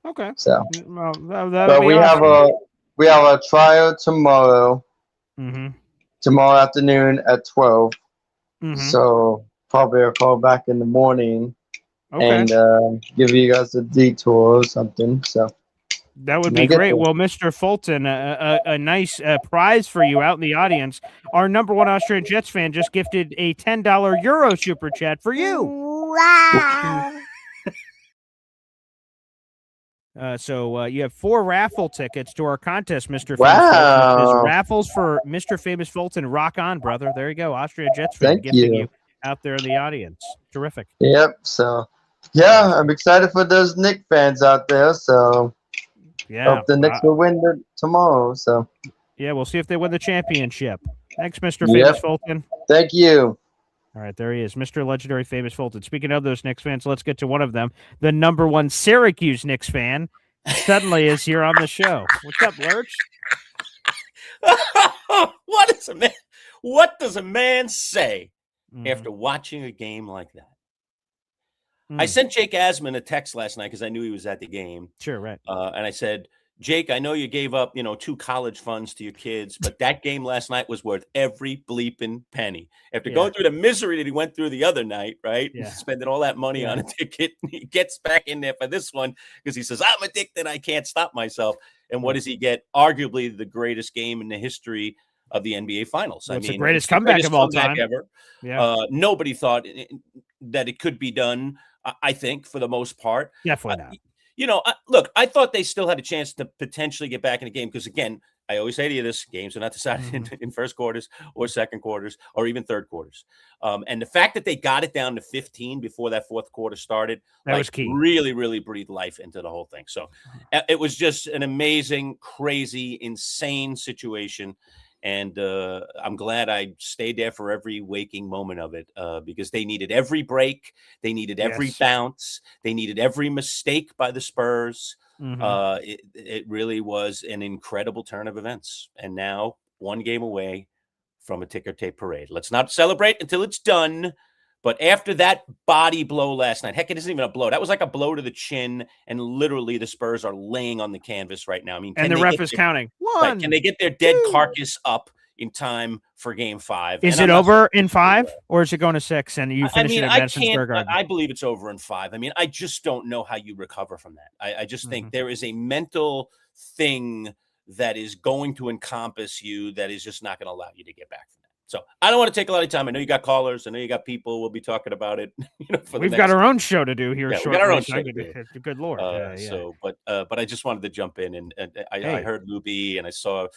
Okay. So well, but we have a trial tomorrow. Mm-hmm. Tomorrow afternoon at 12. Mm-hmm. So probably I'll call back in the morning and give you guys a detour or something. So that would be great. Well, Mr. Fulton, a nice prize for you out in the audience. Our number one Austrian Jets fan just gifted a $10 Euro super chat for you. Wow. So you have 4 raffle tickets to our contest, Mr. Famous Wow. Fulton. Raffles for Mr. Famous Fulton. Rock on, brother. There you go. Austrian Jets fan Thank gifting you. you out there in the audience. Terrific. Yep. So yeah, I'm excited for those Knicks fans out there. So yeah, hope the Knicks will win tomorrow. So yeah, we'll see if they win the championship. Thanks, Mr. Famous Fulton. Thank you. All right, there he is, Mr. Legendary Famous Fulton. Speaking of those Knicks fans, let's get to one of them. The number one Syracuse Knicks fan suddenly is here on the show. What's up, Lurch? What does a man say after watching a game like that? I sent Jake Asman a text last night because I knew he was at the game. Sure, right. And I said, Jake, I know you gave up, 2 college funds to your kids, but that game last night was worth every bleeping penny. After going through the misery that he went through the other night, right? Yeah. Spending all that money on a ticket, he gets back in there for this one because he says, I'm addicted. I can't stop myself. And what does he get? Arguably the greatest game in the history of the NBA Finals. It's the greatest comeback of all time ever. Yeah. Nobody thought that it could be done, I think, for the most part. Definitely not. Look, I thought they still had a chance to potentially get back in the game because, again, I always say to you this, games are not decided in first quarters or second quarters or even third quarters. And the fact that they got it down to 15 before that fourth quarter started, that was key. Really, really breathed life into the whole thing. So it was just an amazing, crazy, insane situation. And I'm glad I stayed there for every waking moment of it because they needed every break. They needed every bounce. They needed every mistake by the Spurs. It really was an incredible turn of events. And now 1 game away from a ticker tape parade. Let's not celebrate until it's done. But after that body blow last night, heck, it isn't even a blow. That was like a blow to the chin. And literally the Spurs are laying on the canvas right now. I mean, and the ref is counting. 1, right, can they get their dead carcass up in time for game 5? Is it over in 5 or is it going to 6? And you finish it at Madison Square Garden? I believe it's over in 5. I mean, I just don't know how you recover from that. I just think there is a mental thing that is going to encompass you that is just not going to allow you to get back from that. So I don't want to take a lot of time. I know you got callers. I know you got people. We'll be talking about it. We've got our own show to do here. Yeah, we got our own show. Good Lord. So, but I just wanted to jump in and I heard Luby and I saw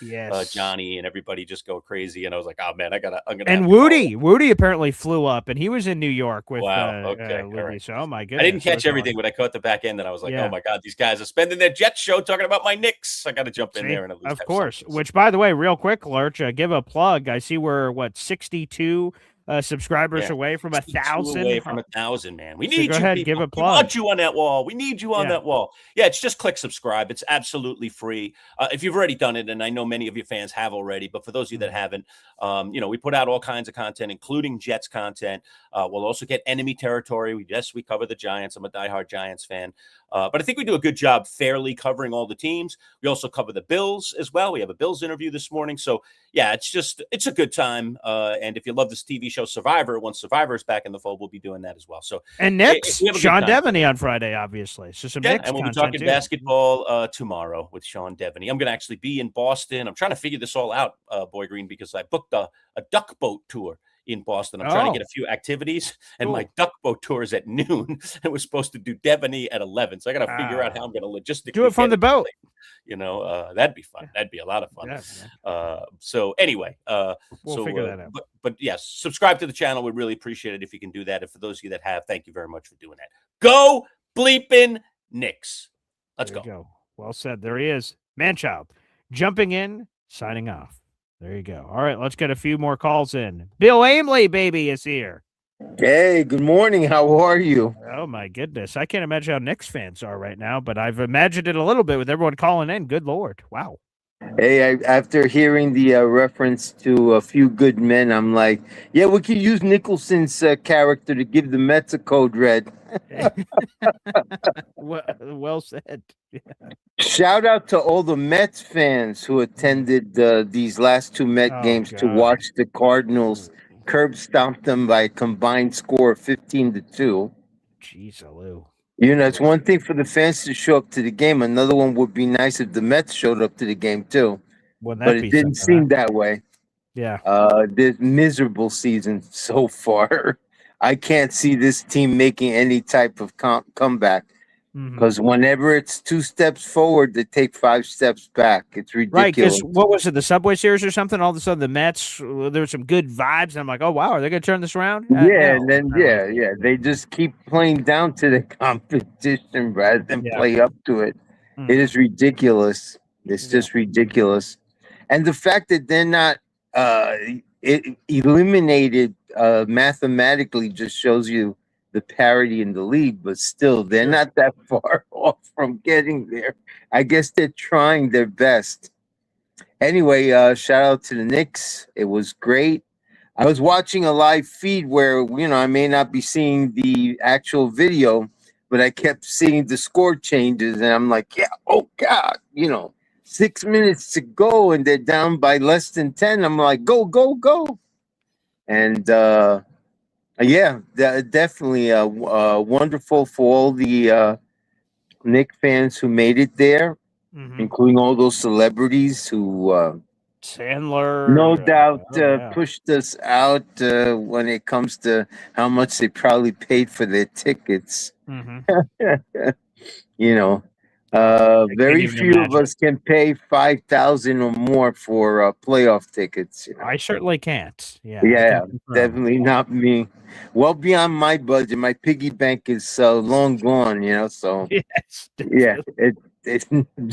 Johnny and everybody just go crazy. And I was like, oh man, I'm gonna. And Woody apparently flew up and he was in New York with Luby. Right. So, oh my goodness. I didn't catch everything, but I caught the back end and I was like, oh my God, these guys are spending their Jets show talking about my Knicks. I got to jump in there and at least of course. Which, by the way, real quick, Lurch, give a plug. I see we're 62 subscribers Yeah. away from 62 away 1,000. from 1,000, man. We So need go you, ahead, people. give a We plug. want you on that wall. We need you on Yeah. that wall. Yeah, it's just click subscribe. It's absolutely free. If you've already done it, and I know many of your fans have already, but for those of you that haven't, we put out all kinds of content, including Jets content. We'll also get enemy territory. We cover the Giants. I'm a diehard Giants fan. But I think we do a good job fairly covering all the teams. We also cover the Bills as well. We have a Bills interview this morning. So, yeah, it's a good time. And if you love this TV show Survivor, once Survivor is back in the fold, we'll be doing that as well. So, And Knicks, Sean Devaney on Friday, obviously. So some Knicks and we'll be content talking too. basketball tomorrow with Sean Devaney. I'm going to actually be in Boston. I'm trying to figure this all out, Boy Green, because I booked a duck boat tour in Boston. I'm trying to get a few activities, and my duck boat tour is at noon. And we're supposed to do Devaney at 11. So I got to figure out how I'm going to logistically do it from the boat. That'd be fun. That'd be a lot of fun. So anyway, we'll figure that out. But yes, subscribe to the channel. We'd really appreciate it if you can do that. And for those of you that have, thank you very much for doing that. Go bleeping Knicks. Let's go. Well said. There he is. Manchild jumping in, signing off. There you go. All right, let's get a few more calls in. Bill Aimley, baby, is here. Hey, good morning. How are you? Oh, my goodness. I can't imagine how Knicks fans are right now, but I've imagined it a little bit with everyone calling in. Good Lord. Wow. Hey, after hearing the reference to A Few Good Men, I'm like, yeah, we could use Nicholson's character to give the Mets a code red. Well said. Yeah. Shout out to all the Mets fans who attended these last two Met games to watch the Cardinals curb stomp them by a combined score of 15-2. Jeez, Lou. It's one thing for the fans to show up to the game. Another one would be nice if the Mets showed up to the game too. But it didn't seem that way. Yeah. This miserable season so far. I can't see this team making any type of comeback. Because whenever it's 2 steps forward, they take 5 steps back. It's ridiculous. Right, because what was it, the Subway Series or something? All of a sudden, the Mets, there were some good vibes, and I'm like, oh, wow, are they going to turn this around? And then, they just keep playing down to the competition rather than play up to it. It is ridiculous. It's just ridiculous. And the fact that they're not eliminated mathematically just shows you the parity in the league, but still they're not that far off from getting there. I guess they're trying their best. Anyway, shout out to the Knicks. It was great. I was watching a live feed where, I may not be seeing the actual video, but I kept seeing the score changes and I'm like, yeah, oh God, 6 minutes to go and they're down by less than 10. I'm like, go, go, go. And, definitely wonderful for all the Knicks fans who made it there, including all those celebrities who Sandler, no doubt pushed us out when it comes to how much they probably paid for their tickets. Very few of us can pay $5,000 or more for playoff tickets. I certainly can't. Yeah, definitely not me. Well beyond my budget. My piggy bank is long gone. So yes, it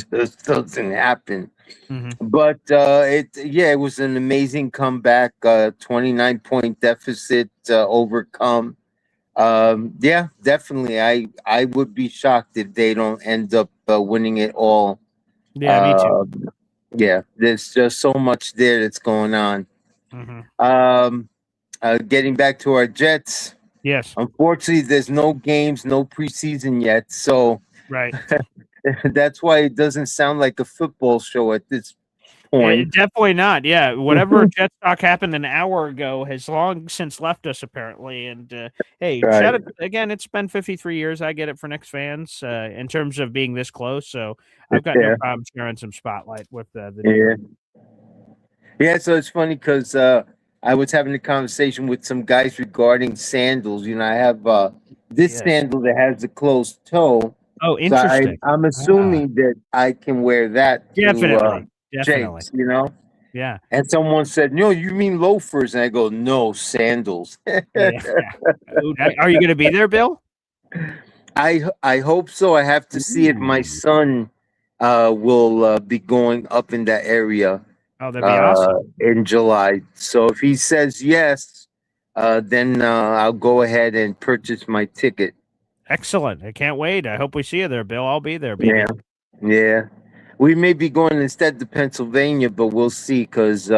just doesn't happen. But it was an amazing comeback. 29-point deficit overcome. Definitely. I would be shocked if they don't end up winning it all. Yeah, me too. There's just so much there that's going on. Getting back to our Jets. Yes. Unfortunately, there's no games, no preseason yet. So right. That's why it doesn't sound like a football show at this point. Definitely not. Yeah. Whatever Jet talk happened an hour ago has long since left us, apparently. And hey, shout out, again, it's been 53 years. I get it for Knicks fans in terms of being this close. So I've got no problem sharing some spotlight with the so it's funny because I was having a conversation with some guys regarding sandals. I have this sandal that has the closed toe. Oh, interesting. So I'm assuming that I can wear that. Definitely. Jakes, Yeah. And someone said, "No, you mean loafers?" And I go, "No, sandals." Are you going to be there, Bill? I hope so. I have to see if my son will be going up in that area. Oh, that'd be awesome. In July. So if he says yes, then I'll go ahead and purchase my ticket. Excellent. I can't wait. I hope we see you there, Bill. I'll be there, baby. Yeah, yeah. We may be going instead to Pennsylvania, but we'll see because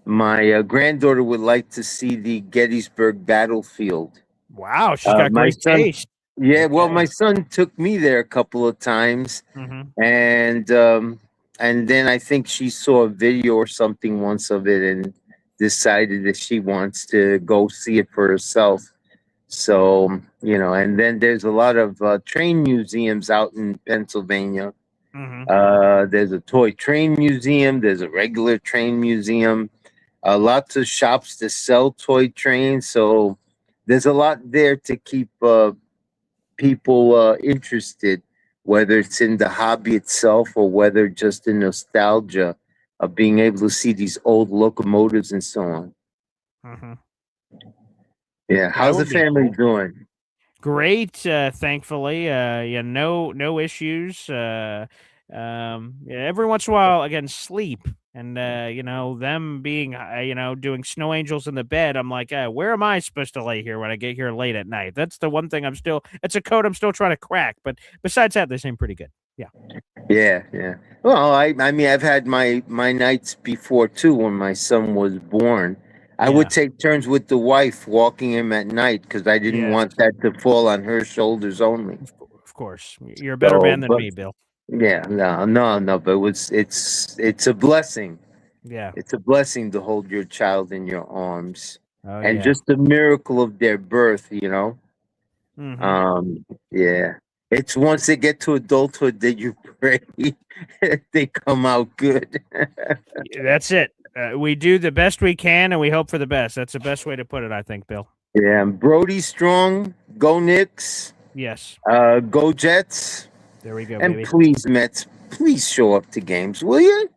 my granddaughter would like to see the Gettysburg battlefield. Wow, she's got My great son, taste. yeah. Well, my son took me there a couple of times, and then I think she saw a video or something once of it and decided that she wants to go see it for herself. So, and then there's a lot of train museums out in Pennsylvania. There's a toy train museum, there's a regular train museum, lots of shops to sell toy trains. So there's a lot there to keep people interested, whether it's in the hobby itself or whether just in nostalgia of being able to see these old locomotives and so on. Yeah, how's the family doing? Great, thankfully. Yeah, no issues. Yeah, every once in a while, again, sleep and them being doing snow angels in the bed. I'm like, where am I supposed to lay here when I get here late at night? That's the one thing it's a code I'm still trying to crack. But besides that, they seem pretty good. Yeah. Yeah. Well, I mean, I've had my nights before too when my son was born. I would take turns with the wife walking him at night because I didn't want that to fall on her shoulders only. Of course, you're a better man than me, Bill. Yeah, no, but it's a blessing. Yeah, it's a blessing to hold your child in your arms, and yeah. just the miracle of their birth. Mhm. Yeah, it's once they get to adulthood that you pray they come out good. That's it. We do the best we can, and we hope for the best. That's the best way to put it, I think, Bill. Yeah, and Brody strong. Go Knicks. Yes. Go Jets. There we go, and baby. Please, Mets, please show up to games, will you?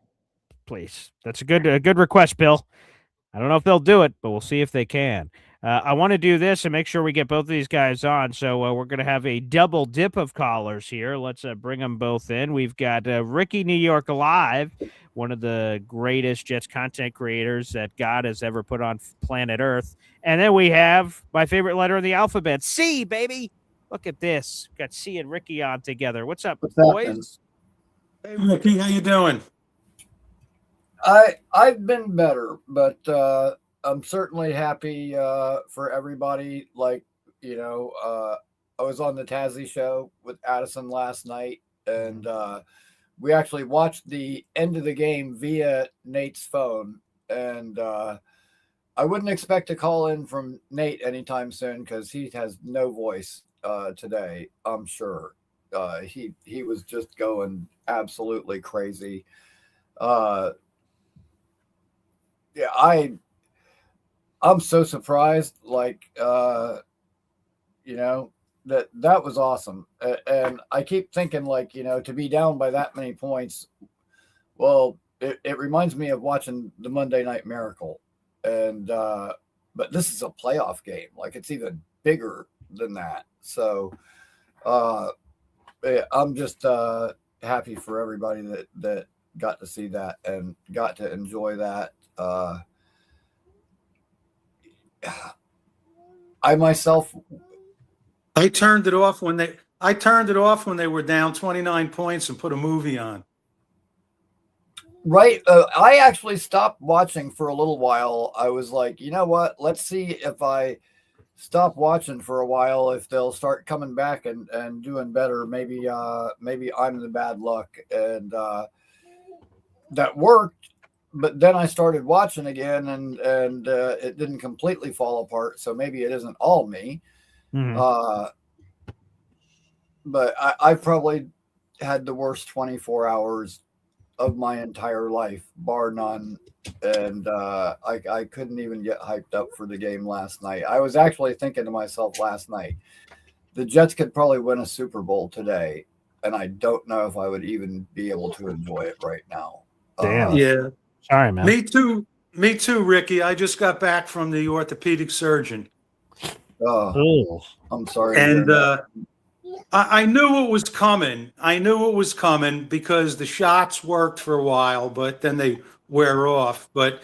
Please. That's a good request, Bill. I don't know if they'll do it, but we'll see if they can. I want to do this and make sure we get both of these guys on. So we're going to have a double dip of callers here. Let's bring them both in. We've got Ricky New York Alive, one of the greatest Jets content creators that God has ever put on planet Earth. And then we have my favorite letter of the alphabet, C, baby. Look at this. Got C and Ricky on together. What's up, boys? Hey, Ricky, how you doing? I've been better, but I'm certainly happy for everybody. Like, I was on the Tazzy show with Addison last night, and we actually watched the end of the game via Nate's phone. And I wouldn't expect a call in from Nate anytime soon because he has no voice today, I'm sure. He was just going absolutely crazy. Yeah, I'm so surprised, like, that was awesome. And I keep thinking, like, to be down by that many points, well, it reminds me of watching the Monday Night Miracle. And, but this is a playoff game. Like, it's even bigger than that. So, I'm just happy for everybody that got to see that and got to enjoy that. I myself, I turned it off when they were down 29 points and put a movie on. Right. I actually stopped watching for a little while. I was like, you know what? Let's see if I stop watching for a while, if they'll start coming back and doing better. Maybe I'm the bad luck. And that worked. But then I started watching again, and it didn't completely fall apart. So maybe it isn't all me. But I probably had the worst 24 hours of my entire life, bar none. And I couldn't even get hyped up for the game last night. I was actually thinking to myself last night, the Jets could probably win a Super Bowl today, and I don't know if I would even be able to enjoy it right now. Damn. Yeah. Sorry, man. Me too, Ricky. I just got back from the orthopedic surgeon. Oh, I'm sorry. And I knew it was coming. Because the shots worked for a while, but then they wear off. But,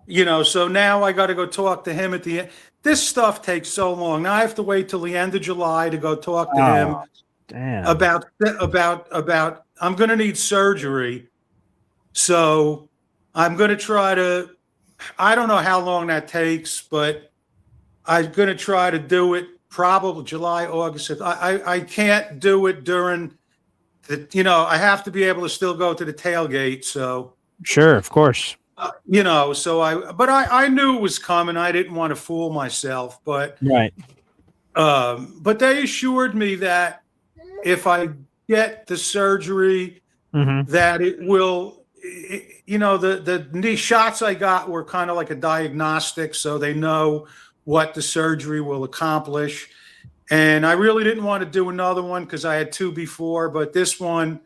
so now I got to go talk to him at the end. this stuff takes so long. Now I have to wait till the end of July to go talk to him Damn. about I'm going to need surgery. So I'm going to try to, I don't know how long that takes, but I'm going to try to do it probably July, August. I can't do it during the, I have to be able to still go to the tailgate. So Sure, of course. so I knew it was coming. I didn't want to fool myself, but Right. But they assured me that if I get the surgery, that it will, the shots I got were kind of like a diagnostic, so they know what the surgery will accomplish. And I really didn't want to do another one because I had 2 before, but this one,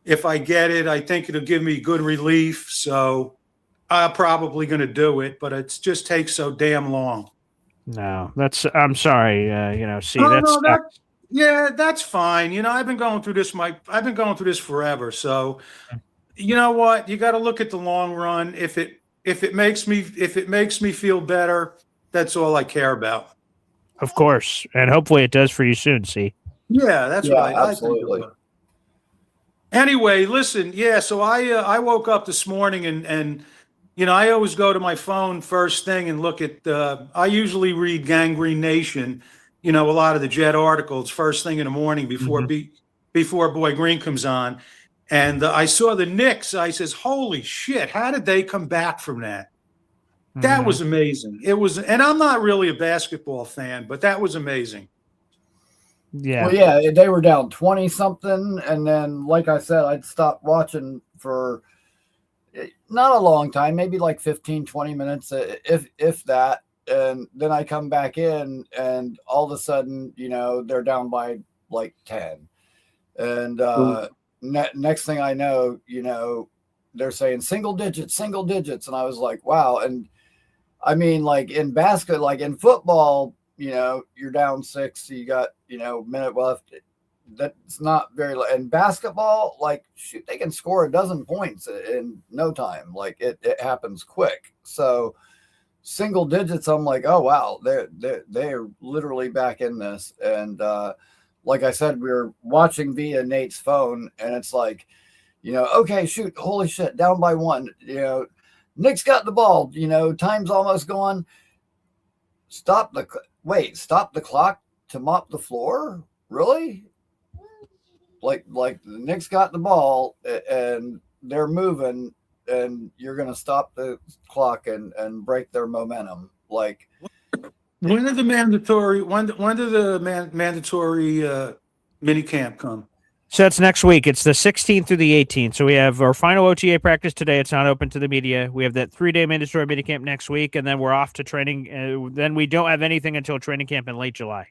if I get it, I think it'll give me good relief. So I'm probably going to do it, but it just takes so damn long. No, I'm sorry. See, that's fine. I've been going through this. I've been going through this forever. So, you know what? You got to look at the long run. If it makes me feel better, that's all I care about. Of course, and hopefully it does for you soon. See. Yeah, that's right. Absolutely. Anyway, listen. Yeah, so I woke up this morning and I always go to my phone first thing and look at. I usually read Gangrene Nation. A lot of the Jet articles first thing in the morning before Boy Green comes on, and I saw the Knicks. I says, "Holy shit! How did they come back from that?" That was amazing. It was, and I'm not really a basketball fan, but that was amazing. Yeah. Well, yeah, they were down 20 something, and then, like I said, I'd stopped watching for not a long time, maybe like 15, 20 minutes, if that. And then I come back in, and all of a sudden, they're down by like 10. And next thing I know, they're saying single digits. And I was like, wow. And I mean, like in basket, like in football, you're down 6, so you got, minute left. That's not very, in basketball, like, shoot, they can score a dozen points in no time. Like it happens quick. So single digits, I'm like, oh wow, they're literally back in this. And like I said, we were watching via Nate's phone, and it's like, okay, shoot, holy shit, down by 1. Nick's got the ball. Time's almost gone. Stop the clock to mop the floor. Really? Like the Knicks got the ball and they're moving, and you're going to stop the clock and break their momentum. Like, when did the mandatory mini camp come? So that's next week. It's the 16th through the 18th. So we have our final OTA practice today. It's not open to the media. We have that 3-day mandatory minicamp next week, and then we're off to training. Then we don't have anything until training camp in late July.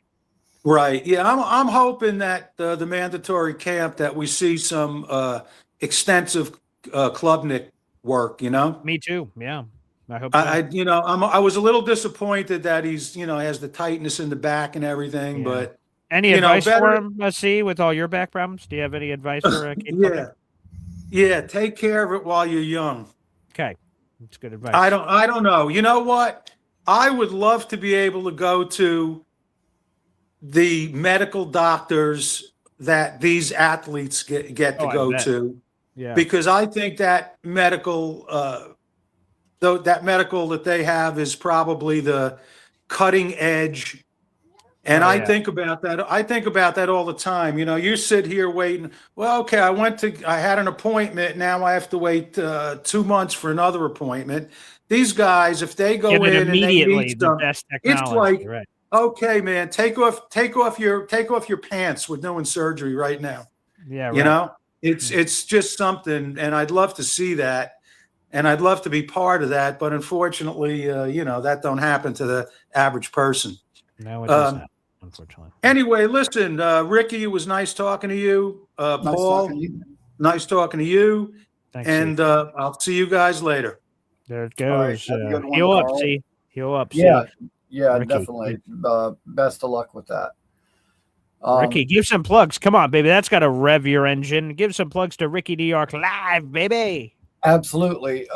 Right. Yeah, I'm hoping that the mandatory camp that we see some extensive Klubnik work. Me too. Yeah, I hope. I was a little disappointed that he's has the tightness in the back and everything, but. Any advice for him, see, with all your back problems? Do you have any advice for Cade Klubnik? Yeah, take care of it while you're young. Okay, that's good advice. I don't know. You know what? I would love to be able to go to the medical doctors that these athletes get to go to. Yeah. Because I think that medical that they have is probably the cutting edge. And I think about that. I think about that all the time. You sit here waiting. Well, okay, I had an appointment. Now I have to wait 2 months for another appointment. These guys, if they go in and they need some, it's like, okay, man, take off your pants. We're doing surgery right now. Yeah, right. It's just something, and I'd love to see that, and I'd love to be part of that. But unfortunately, that don't happen to the average person. No, it does not. Unfortunately. Anyway, listen, Ricky, it was nice talking to you. Paul, nice talking to you. Thanks, and I'll see you guys later. There it goes. Right, heal up, see. Heal up. Yeah, see. Ricky. Definitely. Best of luck with that. Ricky, give some plugs. Come on, baby. That's got to rev your engine. Give some plugs to Ricky New York Live, baby. Absolutely.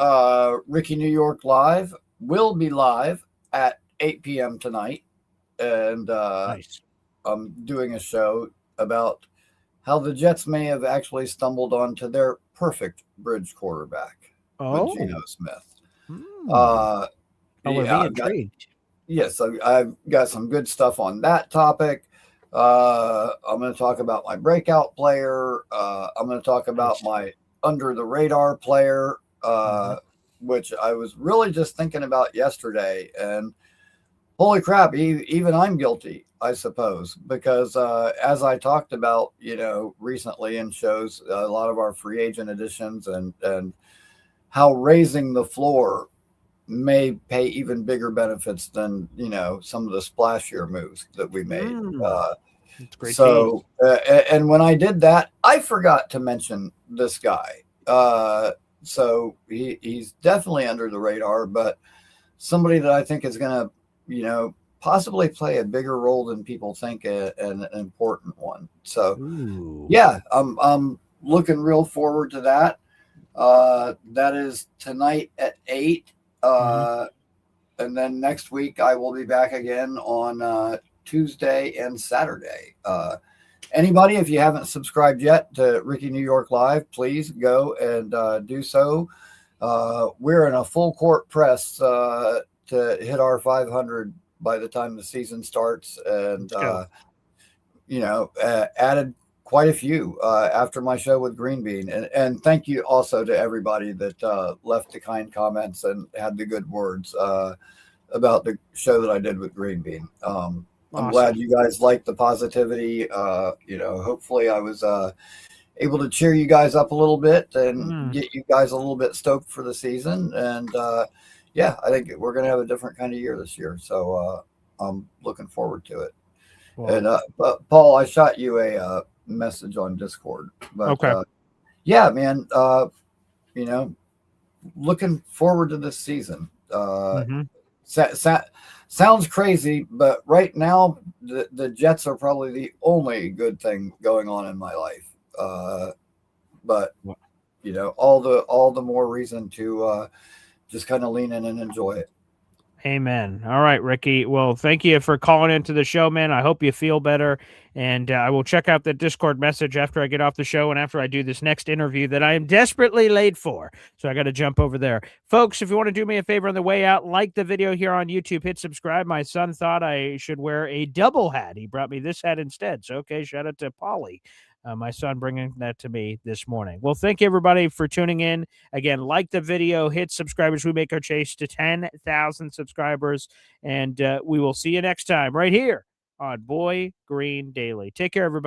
Ricky New York Live will be live at 8 p.m. tonight, and Nice. I'm doing a show about how the Jets may have actually stumbled onto their perfect bridge quarterback with Geno Smith. I would Yeah, be intrigued. yes, I've got some good stuff on that topic. I'm going to talk about my breakout player. I'm going to talk about my under the radar player, which I was really just thinking about yesterday. And holy crap, even I'm guilty, I suppose, because as I talked about, recently in shows, a lot of our free agent additions and how raising the floor may pay even bigger benefits than some of the splashier moves that we made. That's great. So and when I did that, I forgot to mention this guy. So he's definitely under the radar, but somebody that I think is going to possibly play a bigger role than people think, an important one. So yeah, I'm looking real forward to that. That is tonight at 8. And then next week I will be back again on Tuesday and Saturday. Anybody, if you haven't subscribed yet to Ricky New York Live, please go and do so. We're in a full court press to hit our 500 by the time the season starts, and added quite a few after my show with Green Bean. And thank you also to everybody that left the kind comments and had the good words about the show that I did with Green Bean. I'm glad you guys liked the positivity. Hopefully I was able to cheer you guys up a little bit and get you guys a little bit stoked for the season. And yeah, I think we're going to have a different kind of year this year. So I'm looking forward to it. Wow. And but Paul, I shot you a message on Discord. But yeah, man, looking forward to this season. Sounds crazy, but right now the Jets are probably the only good thing going on in my life. But all the more reason to just kind of lean in and enjoy it. Amen. All right, Ricky. Well, thank you for calling into the show, man. I hope you feel better. And I will check out the Discord message after I get off the show and after I do this next interview that I am desperately late for. So I got to jump over there. Folks, if you want to do me a favor on the way out, like the video here on YouTube, hit subscribe. My son thought I should wear a double hat. He brought me this hat instead. So, okay, shout out to Polly. My son bringing that to me this morning. Well, thank you, everybody, for tuning in. Again, like the video, hit subscribe as we make our chase to 10,000 subscribers. And we will see you next time right here on Boy Green Daily. Take care, everybody.